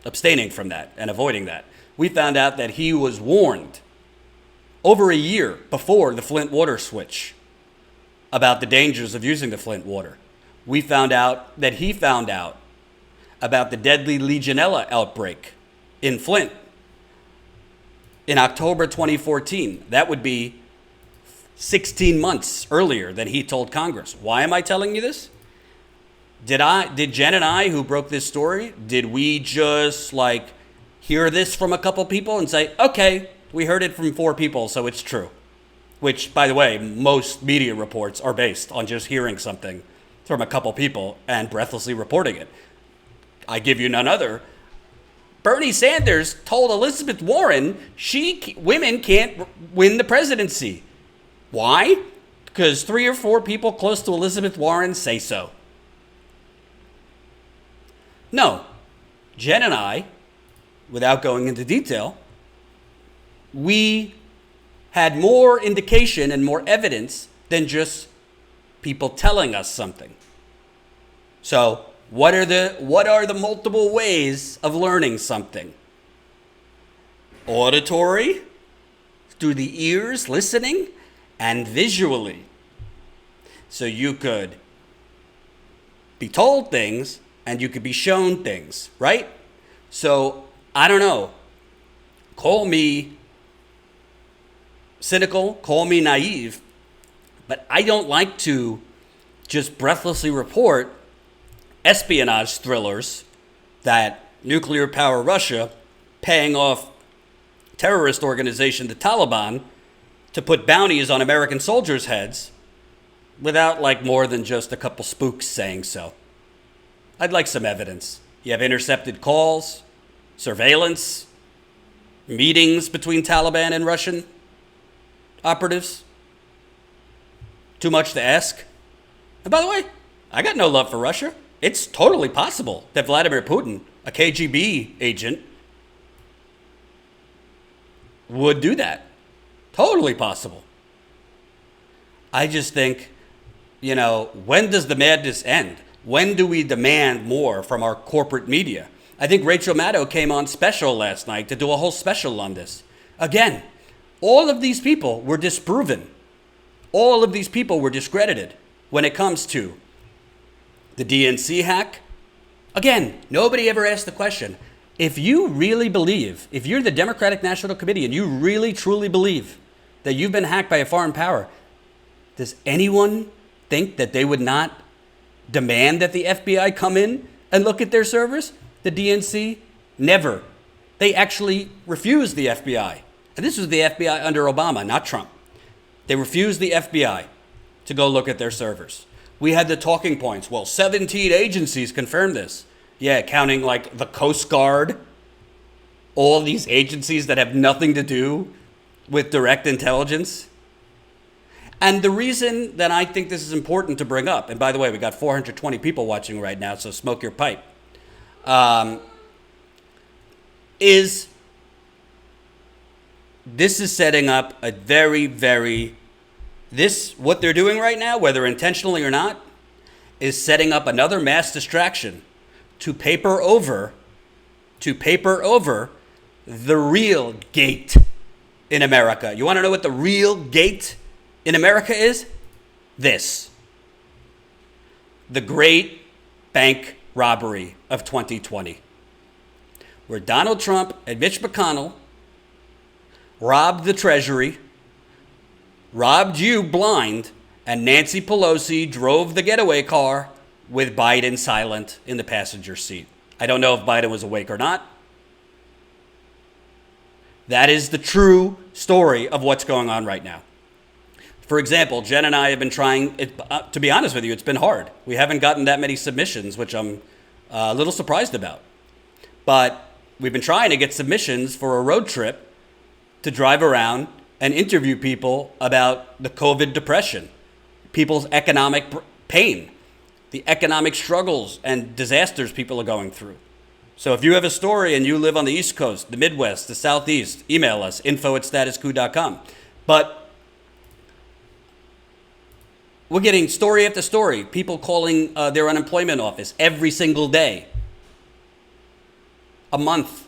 abstaining from that and avoiding that. We found out that he was warned over a year before the Flint water switch about the dangers of using the Flint water. We found out that he found out about the deadly Legionella outbreak in Flint in October 2014. That would be 16 months earlier than he told Congress. Why am I telling you this? Did Jen and I, who broke this story, did we just like hear this from a couple people and say, okay, we heard it from 4 people, so it's true? Which, by the way, most media reports are based on just hearing something from a couple people and breathlessly reporting it. I give you none other. Bernie Sanders told Elizabeth Warren women can't win the presidency. Why? Because 3 or 4 people close to Elizabeth Warren say so. No, Jen and I, without going into detail, we had more indication and more evidence than just people telling us something. So what are the multiple ways of learning something? Auditory, through the ears, listening, and visually. So you could be told things and you could be shown things, right? So I don't know. Call me cynical, call me naive, but I don't like to just breathlessly report espionage thrillers that nuclear power Russia paying off terrorist organization the Taliban to put bounties on American soldiers' heads without like more than just a couple spooks saying so. I'd like some evidence. You have intercepted calls, surveillance, meetings between Taliban and Russian operatives. Too much to ask? And by the way, I got no love for Russia. It's totally possible that Vladimir Putin, a KGB agent, would do that. Totally possible. I just think, when does the madness end? When do we demand more from our corporate media? I think Rachel Maddow came on special last night to do a whole special on this. Again, all of these people were disproven. All of these people were discredited when it comes to the DNC hack. Again, nobody ever asked the question. If you really believe, if you're the Democratic National Committee and you really truly believe that you've been hacked by a foreign power, does anyone think that they would not demand that the FBI come in and look at their servers? The DNC, never. They actually refused the FBI. And this was the FBI under Obama, not Trump. They refused the FBI to go look at their servers. We had the talking points. Well, 17 agencies confirmed this. Yeah, counting like the Coast Guard, all these agencies that have nothing to do with direct intelligence. And the reason that I think this is important to bring up, and by the way, we got 420 people watching right now, so smoke your pipe, is this is setting up a what they're doing right now, whether intentionally or not, is setting up another mass distraction to paper over the real gate in America. You want to know what the real gate in America is? This. The great bank robbery of 2020, where Donald Trump and Mitch McConnell robbed the Treasury, robbed you blind, and Nancy Pelosi drove the getaway car with Biden silent in the passenger seat. I don't know if Biden was awake or not. That is the true story of what's going on right now. For example, Jen and I have been trying, to be honest with you, it's been hard. We haven't gotten that many submissions, which I'm a little surprised about. But we've been trying to get submissions for a road trip to drive around and interview people about the COVID depression, people's economic pain, the economic struggles and disasters people are going through. So if you have a story and you live on the East Coast, the Midwest, the Southeast, email us, info@statusquo.com. But we're getting story after story, people calling their unemployment office every single day. A month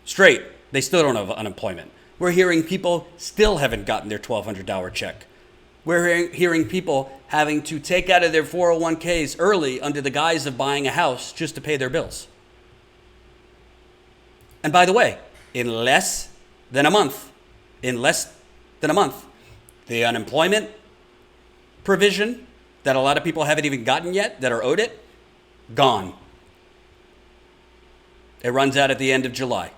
straight, they still don't have unemployment. We're hearing people still haven't gotten their $1,200 check. We're hearing people having to take out of their 401ks early under the guise of buying a house just to pay their bills. And by the way, in less than a month, The unemployment provision that a lot of people haven't even gotten yet that are owed it, gone. It runs out at the end of July.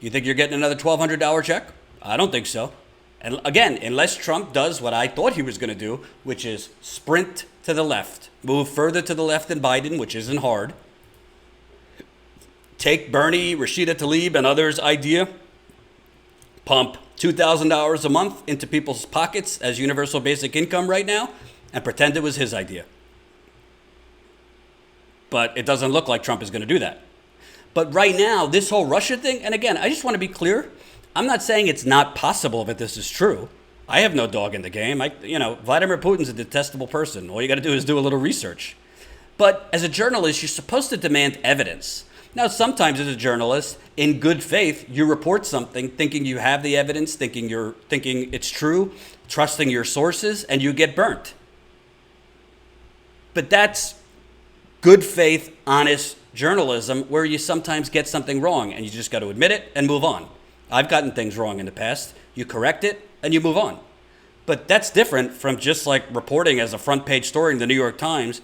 You think you're getting another $1,200 check? I don't think so. And again, unless Trump does what I thought he was going to do, which is sprint to the left, move further to the left than Biden, which isn't hard. Take Bernie, Rashida Tlaib, and others' idea, pump $2,000 a month into people's pockets as universal basic income right now, and pretend it was his idea. But it doesn't look like Trump is going to do that. But right now, this whole Russia thing, and again, I just want to be clear, I'm not saying it's not possible that this is true. I have no dog in the game. Vladimir Putin's a detestable person. All you got to do is do a little research. But as a journalist, you're supposed to demand evidence. Now, sometimes as a journalist, in good faith, you report something thinking you have the evidence, thinking it's true, trusting your sources, and you get burnt. But that's good faith, honest journalism where you sometimes get something wrong and you just got to admit it and move on. I've gotten things wrong in the past. You correct it and you move on. But that's different from just like reporting as a front page story in the New York Times.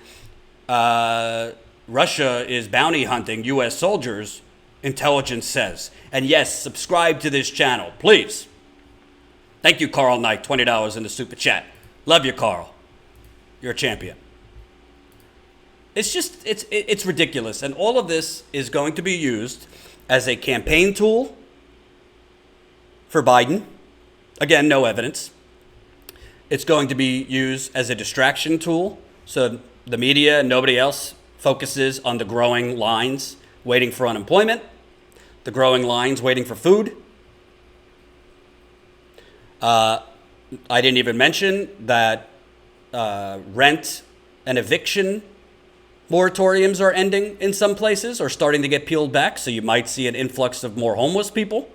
Russia is bounty hunting U.S. soldiers, intelligence says. And yes, subscribe to this channel, please. Thank you, Carl Knight, $20 in the super chat. Love you, Carl. You're a champion. It's just, it's ridiculous. And all of this is going to be used as a campaign tool for Biden. Again, no evidence. It's going to be used as a distraction tool. So the media and nobody else focuses on the growing lines waiting for unemployment, the growing lines waiting for food. I didn't even mention that rent and eviction moratoriums are ending in some places or starting to get peeled back, so you might see an influx of more homeless people.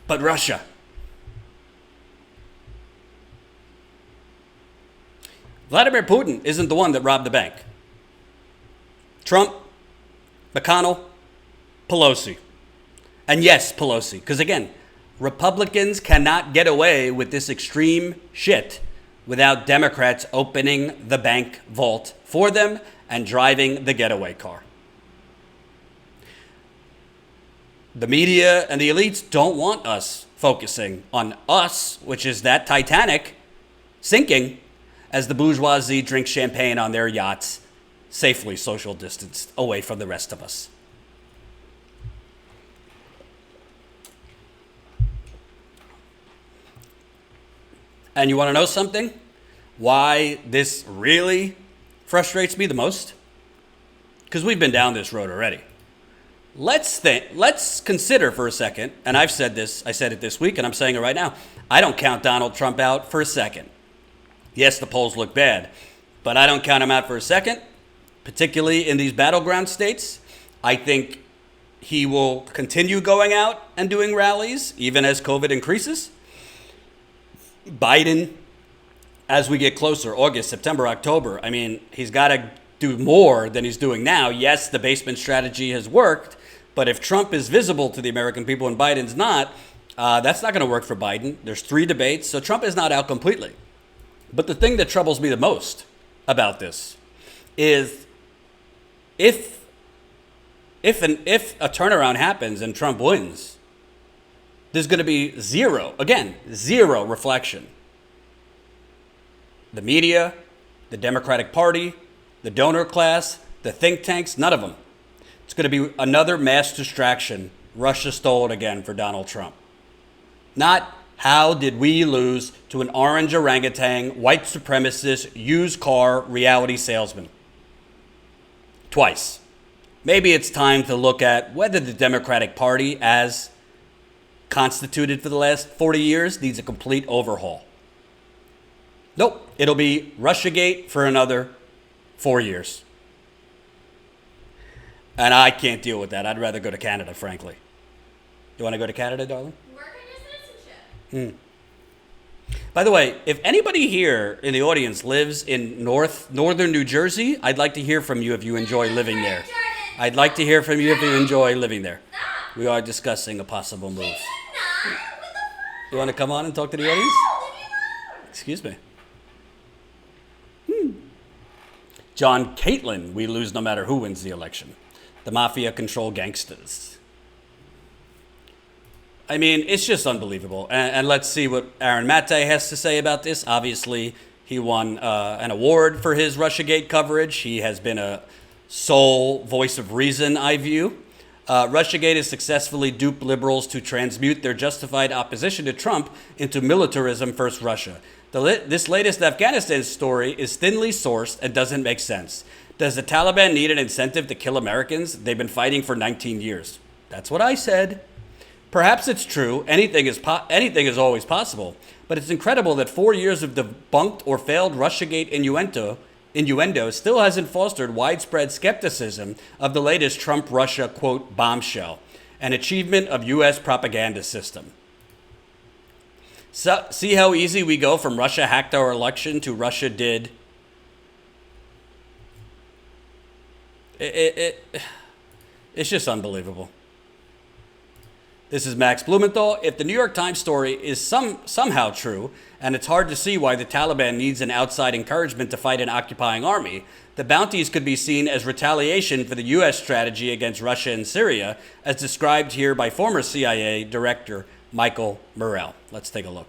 But Russia. Vladimir Putin isn't the one that robbed the bank. Trump, McConnell, Pelosi. And yes, Pelosi, because again, Republicans cannot get away with this extreme shit without Democrats opening the bank vault for them and driving the getaway car. The media and the elites don't want us focusing on us, which is that Titanic sinking as the bourgeoisie drinks champagne on their yachts, safely social distanced away from the rest of us. And you want to know something? Why this really frustrates me the most? Because we've been down this road already. Let's consider for a second, and I said it this week, and I'm saying it right now. I don't count Donald Trump out for a second. Yes, the polls look bad, but I don't count him out for a second, particularly in these battleground states. I think he will continue going out and doing rallies, even as COVID increases. Biden, as we get closer, August, September, October, I mean, he's got to do more than he's doing now. Yes, the basement strategy has worked, but if Trump is visible to the American people and Biden's not, that's not going to work for Biden. There's 3 debates, so Trump is not out completely. But the thing that troubles me the most about this is if a turnaround happens and Trump wins, there's going to be zero reflection. The media, the Democratic Party, the donor class, the think tanks, none of them. It's going to be another mass distraction. Russia stole it again for Donald Trump. Not how did we lose to an orange orangutan, white supremacist, used car reality salesman? Twice. Maybe it's time to look at whether the Democratic Party, as constituted for the last 40 years, needs a complete overhaul. Nope, it'll be Russiagate for another 4 years. And I can't deal with that. I'd rather go to Canada, frankly. You want to go to Canada, darling? Work on your citizenship. By the way, if anybody here in the audience lives in northern New Jersey, I'd like to hear from you if you enjoy living there. I'd like to hear from you if you enjoy living there. We are discussing a possible move. What the You want to come on and talk to the audience? No, leave me alone. Excuse me. John Caitlin, we lose no matter who wins the election. The mafia control gangsters. I mean, it's just unbelievable. And let's see what Aaron Mate has to say about this. Obviously, he won an award for his Russiagate coverage. He has been a sole voice of reason, I view. Russiagate has successfully duped liberals to transmute their justified opposition to Trump into militarism first Russia. This latest Afghanistan story is thinly sourced and doesn't make sense. Does the Taliban need an incentive to kill Americans? They've been fighting for 19 years. That's what I said. Perhaps it's true. Anything is always possible. But it's incredible that 4 years of debunked or failed Russiagate innuendo still hasn't fostered widespread skepticism of the latest Trump-Russia, quote, bombshell, an achievement of U.S. propaganda system. So, see how easy we go from Russia hacked our election to Russia did. It's just unbelievable. This is Max Blumenthal. If the New York Times story is somehow true, and it's hard to see why the Taliban needs an outside encouragement to fight an occupying army, the bounties could be seen as retaliation for the U.S. strategy against Russia and Syria, as described here by former CIA Director Michael Morrell. Let's take a look.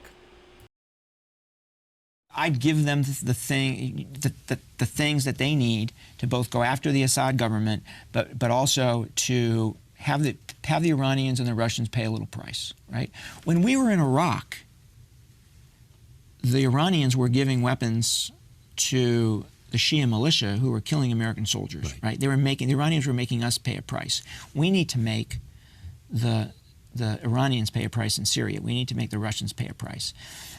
I'd give them the things that they need to both go after the Assad government, but also to have the Iranians and the Russians pay a little price, right? When we were in Iraq, the Iranians were giving weapons to the Shia militia who were killing American soldiers, right? The Iranians were making us pay a price. We need to make the Iranians pay a price in Syria. We need to make the Russians pay a price.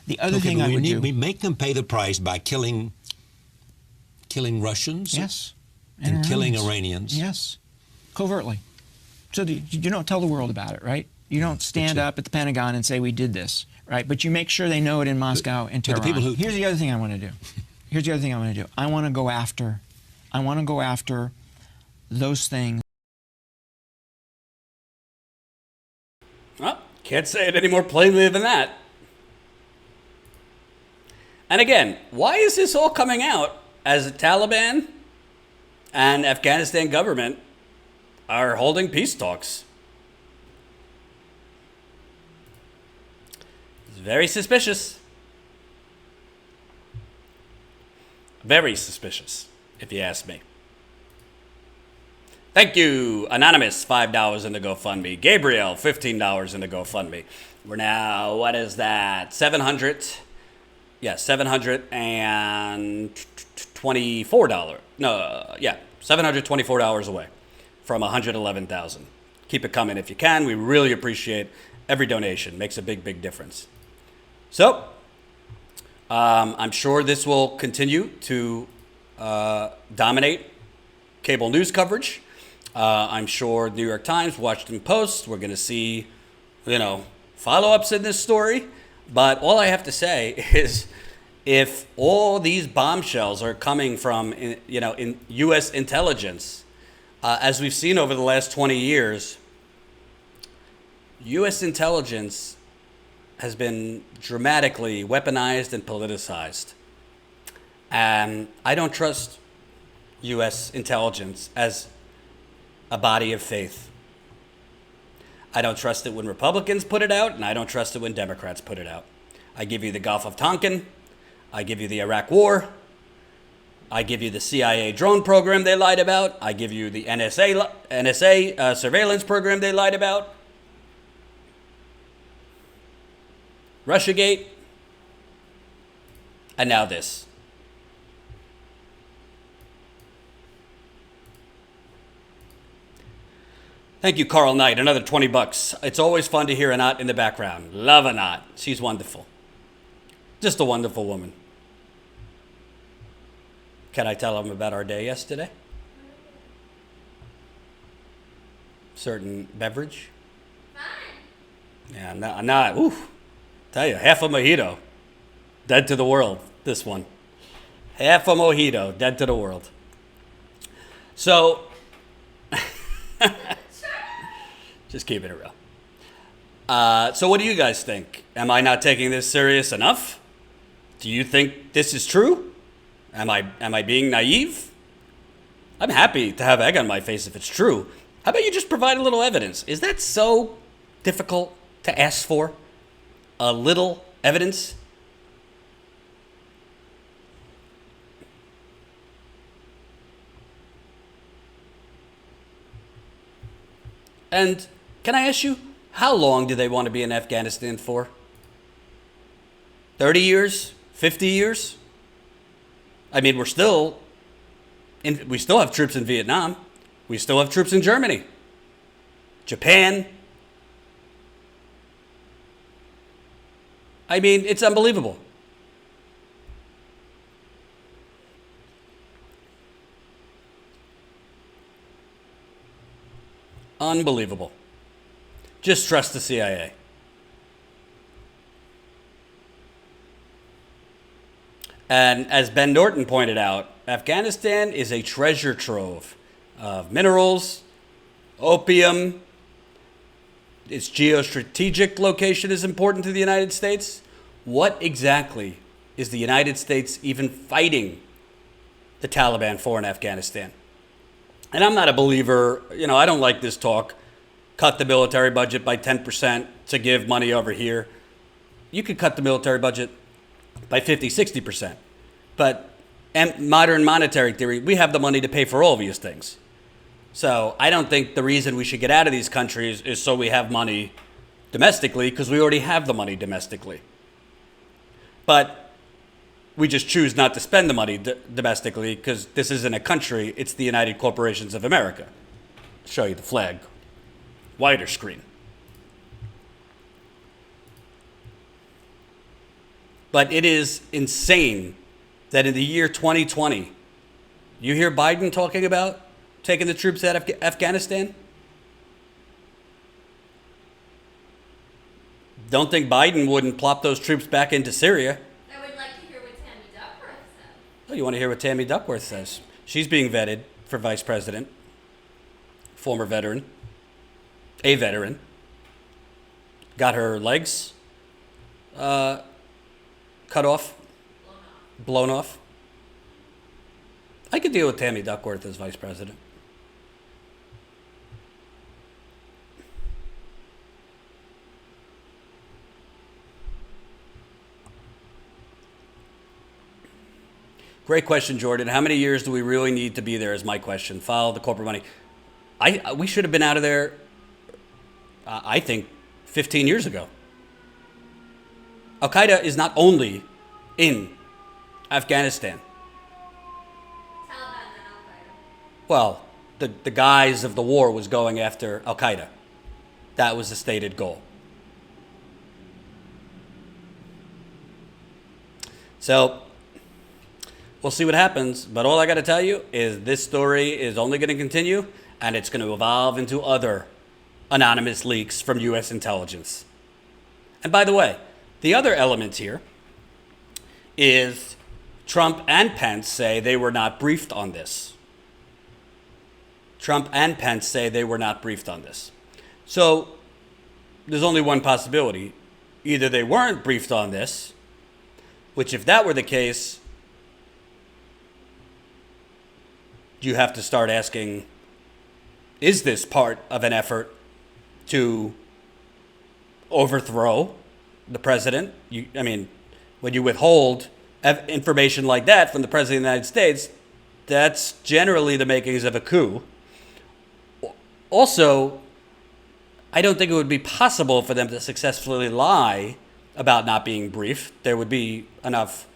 The other thing I would do... We make them pay the price by killing Russians? Yes. And killing Iranians? Yes. Covertly. So you don't tell the world about it, right? You don't stand up at the Pentagon and say, we did this, right? But you make sure they know it in Moscow and Tehran. Here's the other thing I want to do. I want to go after those things. Well, can't say it any more plainly than that. And again, why is this all coming out as the Taliban and Afghanistan government are holding peace talks? It's very suspicious. Very suspicious, if you ask me. Thank you, Anonymous, $5 in the GoFundMe. Gabriel, $15 in the GoFundMe. We're now, what is that? $724. $724 away from 111,000. Keep it coming if you can. We really appreciate every donation. Makes a big, big difference. So, I'm sure this will continue to dominate cable news coverage. I'm sure New York Times, Washington Post, we're going to see, follow-ups in this story. But all I have to say is, if all these bombshells are coming from, in U.S. intelligence, as we've seen over the last 20 years, U.S. intelligence has been dramatically weaponized and politicized. And I don't trust U.S. intelligence as a body of faith. I don't trust it when Republicans put it out, and I don't trust it when Democrats put it out. I give you the Gulf of Tonkin. I give you the Iraq War. I give you the CIA drone program they lied about. I give you the NSA surveillance program they lied about. Russiagate. And now this. Thank you, Carl Knight. Another $20. It's always fun to hear Anat in the background. Love Anat. She's wonderful. Just a wonderful woman. Can I tell them about our day yesterday? Certain beverage? Fine. Yeah, Anat. Tell you, half a mojito. Dead to the world, this one. Half a mojito. Dead to the world. So... just keeping it real. So what do you guys think? Am I not taking this serious enough? Do you think this is true? Am I being naive? I'm happy to have egg on my face if it's true. How about you just provide a little evidence? Is that so difficult to ask for? A little evidence? And can I ask you, how long do they want to be in Afghanistan for? 30 years? 50 years? I mean, we still have troops in Vietnam. We still have troops in Germany, Japan. I mean, it's unbelievable. Unbelievable. Just trust the CIA. And as Ben Norton pointed out, Afghanistan is a treasure trove of minerals, opium. Its geostrategic location is important to the United States. What exactly is the United States even fighting the Taliban for in Afghanistan? And I'm not a believer, I don't like this talk. Cut the military budget by 10% to give money over here. You could cut the military budget by 50, 60%. But in modern monetary theory, we have the money to pay for all of these things. So I don't think the reason we should get out of these countries is so we have money domestically, because we already have the money domestically. But we just choose not to spend the money domestically because this isn't a country, it's the United Corporations of America. I'll show you the flag. Wider screen. But it is insane that in the year 2020, you hear Biden talking about taking the troops out of Afghanistan? Don't think Biden wouldn't plop those troops back into Syria. I would like to hear what Tammy Duckworth said. Oh, you want to hear what Tammy Duckworth says? She's being vetted for vice president. Former veteran. A veteran. Got her legs cut off. Blown off. I could deal with Tammy Duckworth as vice president. Great question, Jordan. How many years do we really need to be there is my question. Follow the corporate money. We should have been out of there, I think, 15 years ago. Al-Qaeda is not only in Afghanistan. Taliban and Al-Qaeda. Well, the guise of the war was going after Al-Qaeda. That was the stated goal. So we'll see what happens. But all I got to tell you is this story is only going to continue, and it's going to evolve into other anonymous leaks from U.S. intelligence. And by the way, the other element here is Trump and Pence say they were not briefed on this. Trump and Pence say they were not briefed on this. So there's only one possibility. Either they weren't briefed on this, which if that were the case, you have to start asking, is this part of an effort to overthrow the president? When you withhold information like that from the president of the United States, that's generally the makings of a coup. Also, I don't think it would be possible for them to successfully lie about not being briefed. There would be enough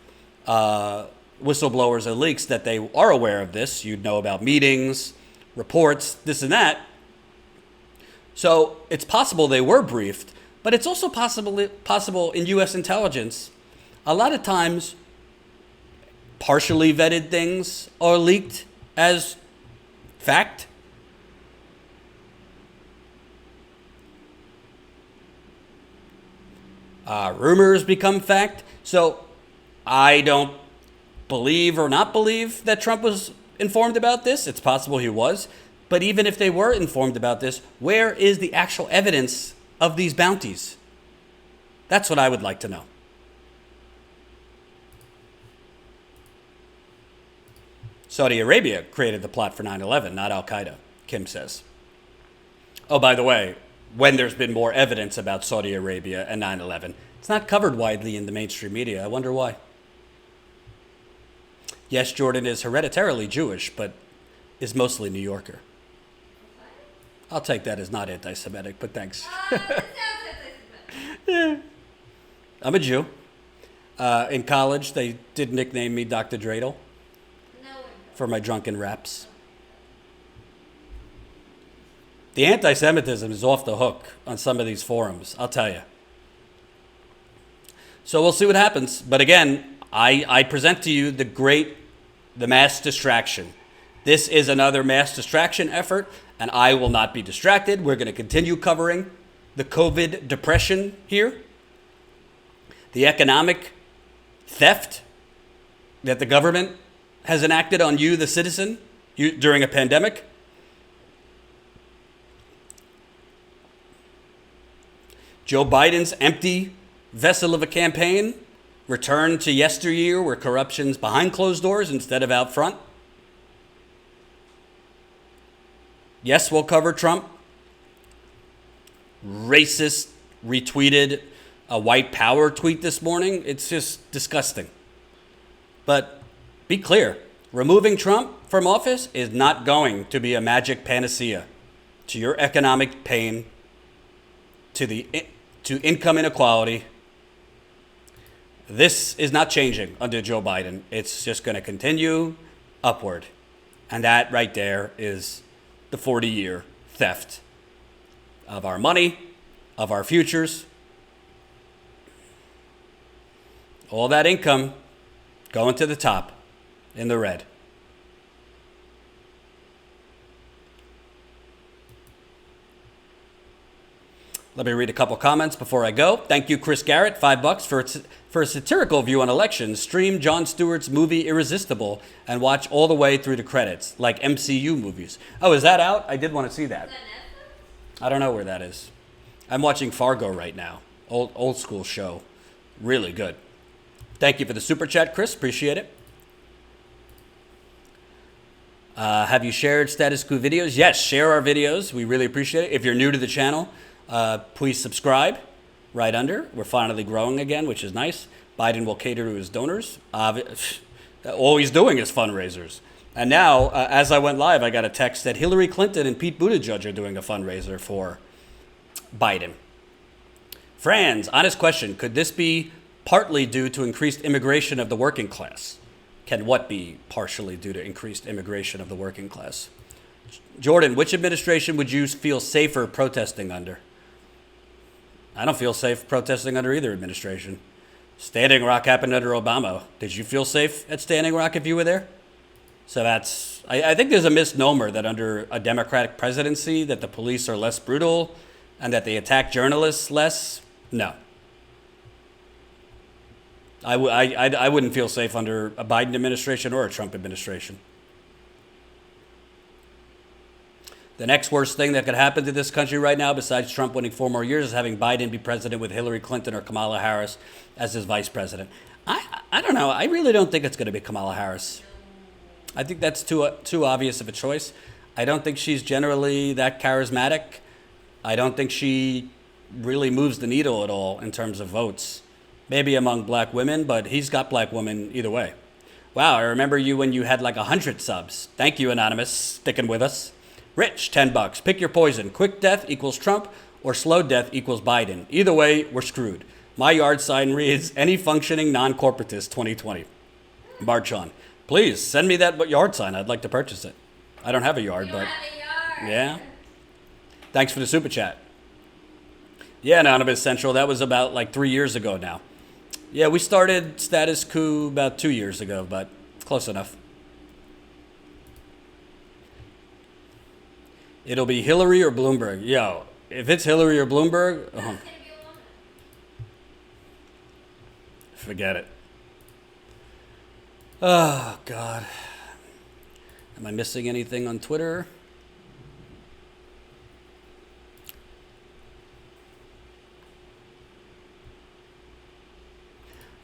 whistleblowers or leaks that they are aware of this. You'd know about meetings, reports, this and that. So it's possible they were briefed, but it's also possible in U.S. intelligence. A lot of times, partially vetted things are leaked as fact. Rumors become fact. So I don't believe or not believe that Trump was informed about this. It's possible he was. But even if they were informed about this, where is the actual evidence of these bounties? That's what I would like to know. Saudi Arabia created the plot for 9/11, not Al-Qaeda, Kim says. Oh, by the way, when there's been more evidence about Saudi Arabia and 9/11, it's not covered widely in the mainstream media. I wonder why. Yes, Jordan is hereditarily Jewish, but is mostly New Yorker. I'll take that as not anti-Semitic, but thanks. That sounds anti-Semitic. I'm a Jew. In college, they did nickname me Dr. Dreidel No one. for my drunken raps. The anti-Semitism is off the hook on some of these forums, I'll tell you. So we'll see what happens. But again, I present to you the mass distraction. This is another mass distraction effort, and I will not be distracted. We're going to continue covering the COVID depression here, the economic theft that the government has enacted on you, the citizen, during a pandemic. Joe Biden's empty vessel of a campaign returned to yesteryear where corruption's behind closed doors instead of out front. Yes, we'll cover Trump. Racist retweeted a white power tweet this morning. It's just disgusting. But be clear, removing Trump from office is not going to be a magic panacea to your economic pain, to income inequality. This is not changing under Joe Biden. It's just going to continue upward. And that right there is the 40-year theft of our money, of our futures. All that income going to the top in the red. Let me read a couple comments before I go. Thank you, Chris Garrett, $5 for a satirical view on elections. Stream Jon Stewart's movie Irresistible and watch all the way through the credits, like MCU movies. Oh, is that out? I did want to see that. Is that Netflix? I don't know where that is. I'm watching Fargo right now. Old school show. Really good. Thank you for the super chat, Chris. Appreciate it. Have you shared Status Quo videos? Yes, share our videos. We really appreciate it. If you're new to the channel, please subscribe right under. We're finally growing again, which is nice. Biden will cater to his donors. All he's doing is fundraisers. And now, as I went live, I got a text that Hillary Clinton and Pete Buttigieg are doing a fundraiser for Biden. Franz, honest question. Could this be partly due to increased immigration of the working class? Can what be partially due to increased immigration of the working class? Jordan, which administration would you feel safer protesting under? I don't feel safe protesting under either administration. Standing Rock happened under Obama. Did you feel safe at Standing Rock if you were there? So I think there's a misnomer that under a Democratic presidency that the police are less brutal and that they attack journalists less. No. I wouldn't feel safe under a Biden administration or a Trump administration. The next worst thing that could happen to this country right now, besides Trump winning 4 more years, is having Biden be president with Hillary Clinton or Kamala Harris as his vice president. I don't know. I really don't think it's going to be Kamala Harris. I think that's too obvious of a choice. I don't think she's generally that charismatic. I don't think she really moves the needle at all in terms of votes. Maybe among black women, but he's got black women either way. Wow, I remember you when you had like 100 subs. Thank you, Anonymous, sticking with us. Rich, $10. Pick your poison. Quick death equals Trump or slow death equals Biden. Either way, we're screwed. My yard sign reads, any functioning non-corporatist 2020. March on. Please, send me that yard sign. I'd like to purchase it. I don't have a yard, but... have a yard. Yeah. Thanks for the super chat. Yeah, Anonymous Central, that was about like 3 years ago now. Yeah, we started Status Quo about 2 years ago, but close enough. It'll be Hillary or Bloomberg. Yo, if it's Hillary or Bloomberg, It's gonna be a woman. forget it. Oh, God. Am I missing anything on Twitter?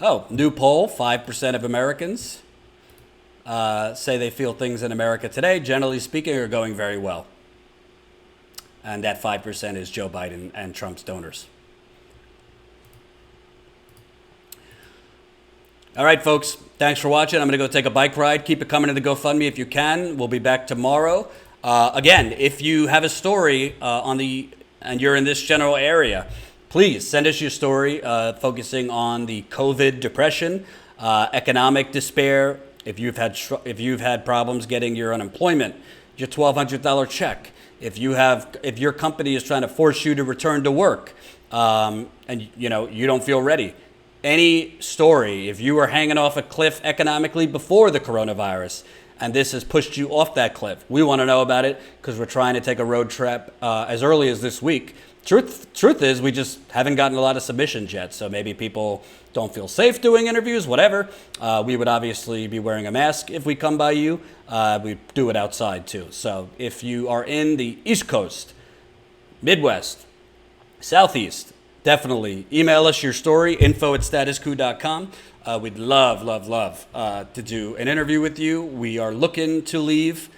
Oh, new poll, 5% of Americans say they feel things in America today, generally speaking, are going very well. And that 5% is Joe Biden and Trump's donors. All right, folks, thanks for watching. I'm going to go take a bike ride. Keep it coming to the GoFundMe if you can. We'll be back tomorrow. Again, if you have a story and you're in this general area, please send us your story focusing on the COVID depression, economic despair, if you've had problems getting your unemployment, your $1,200 check, if your company is trying to force you to return to work, and you don't feel ready. Any story, if you were hanging off a cliff economically before the coronavirus and this has pushed you off that cliff, we want to know about it because we're trying to take a road trip as early as this week. Truth is, we just haven't gotten a lot of submissions yet, so maybe people don't feel safe doing interviews, whatever. We would obviously be wearing a mask if we come by you. We do it outside too. So if you are in the East Coast, Midwest, Southeast, definitely email us your story, info@statusquo.com. We'd love to do an interview with you. We are looking to leave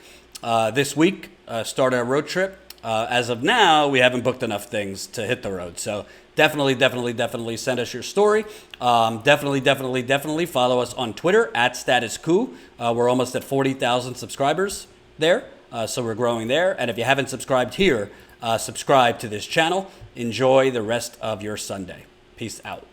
this week, start our road trip. As of now, we haven't booked enough things to hit the road. So definitely send us your story. Definitely follow us on Twitter @statusquo. We're almost at 40,000 subscribers there. So we're growing there. And if you haven't subscribed here, subscribe to this channel. Enjoy the rest of your Sunday. Peace out.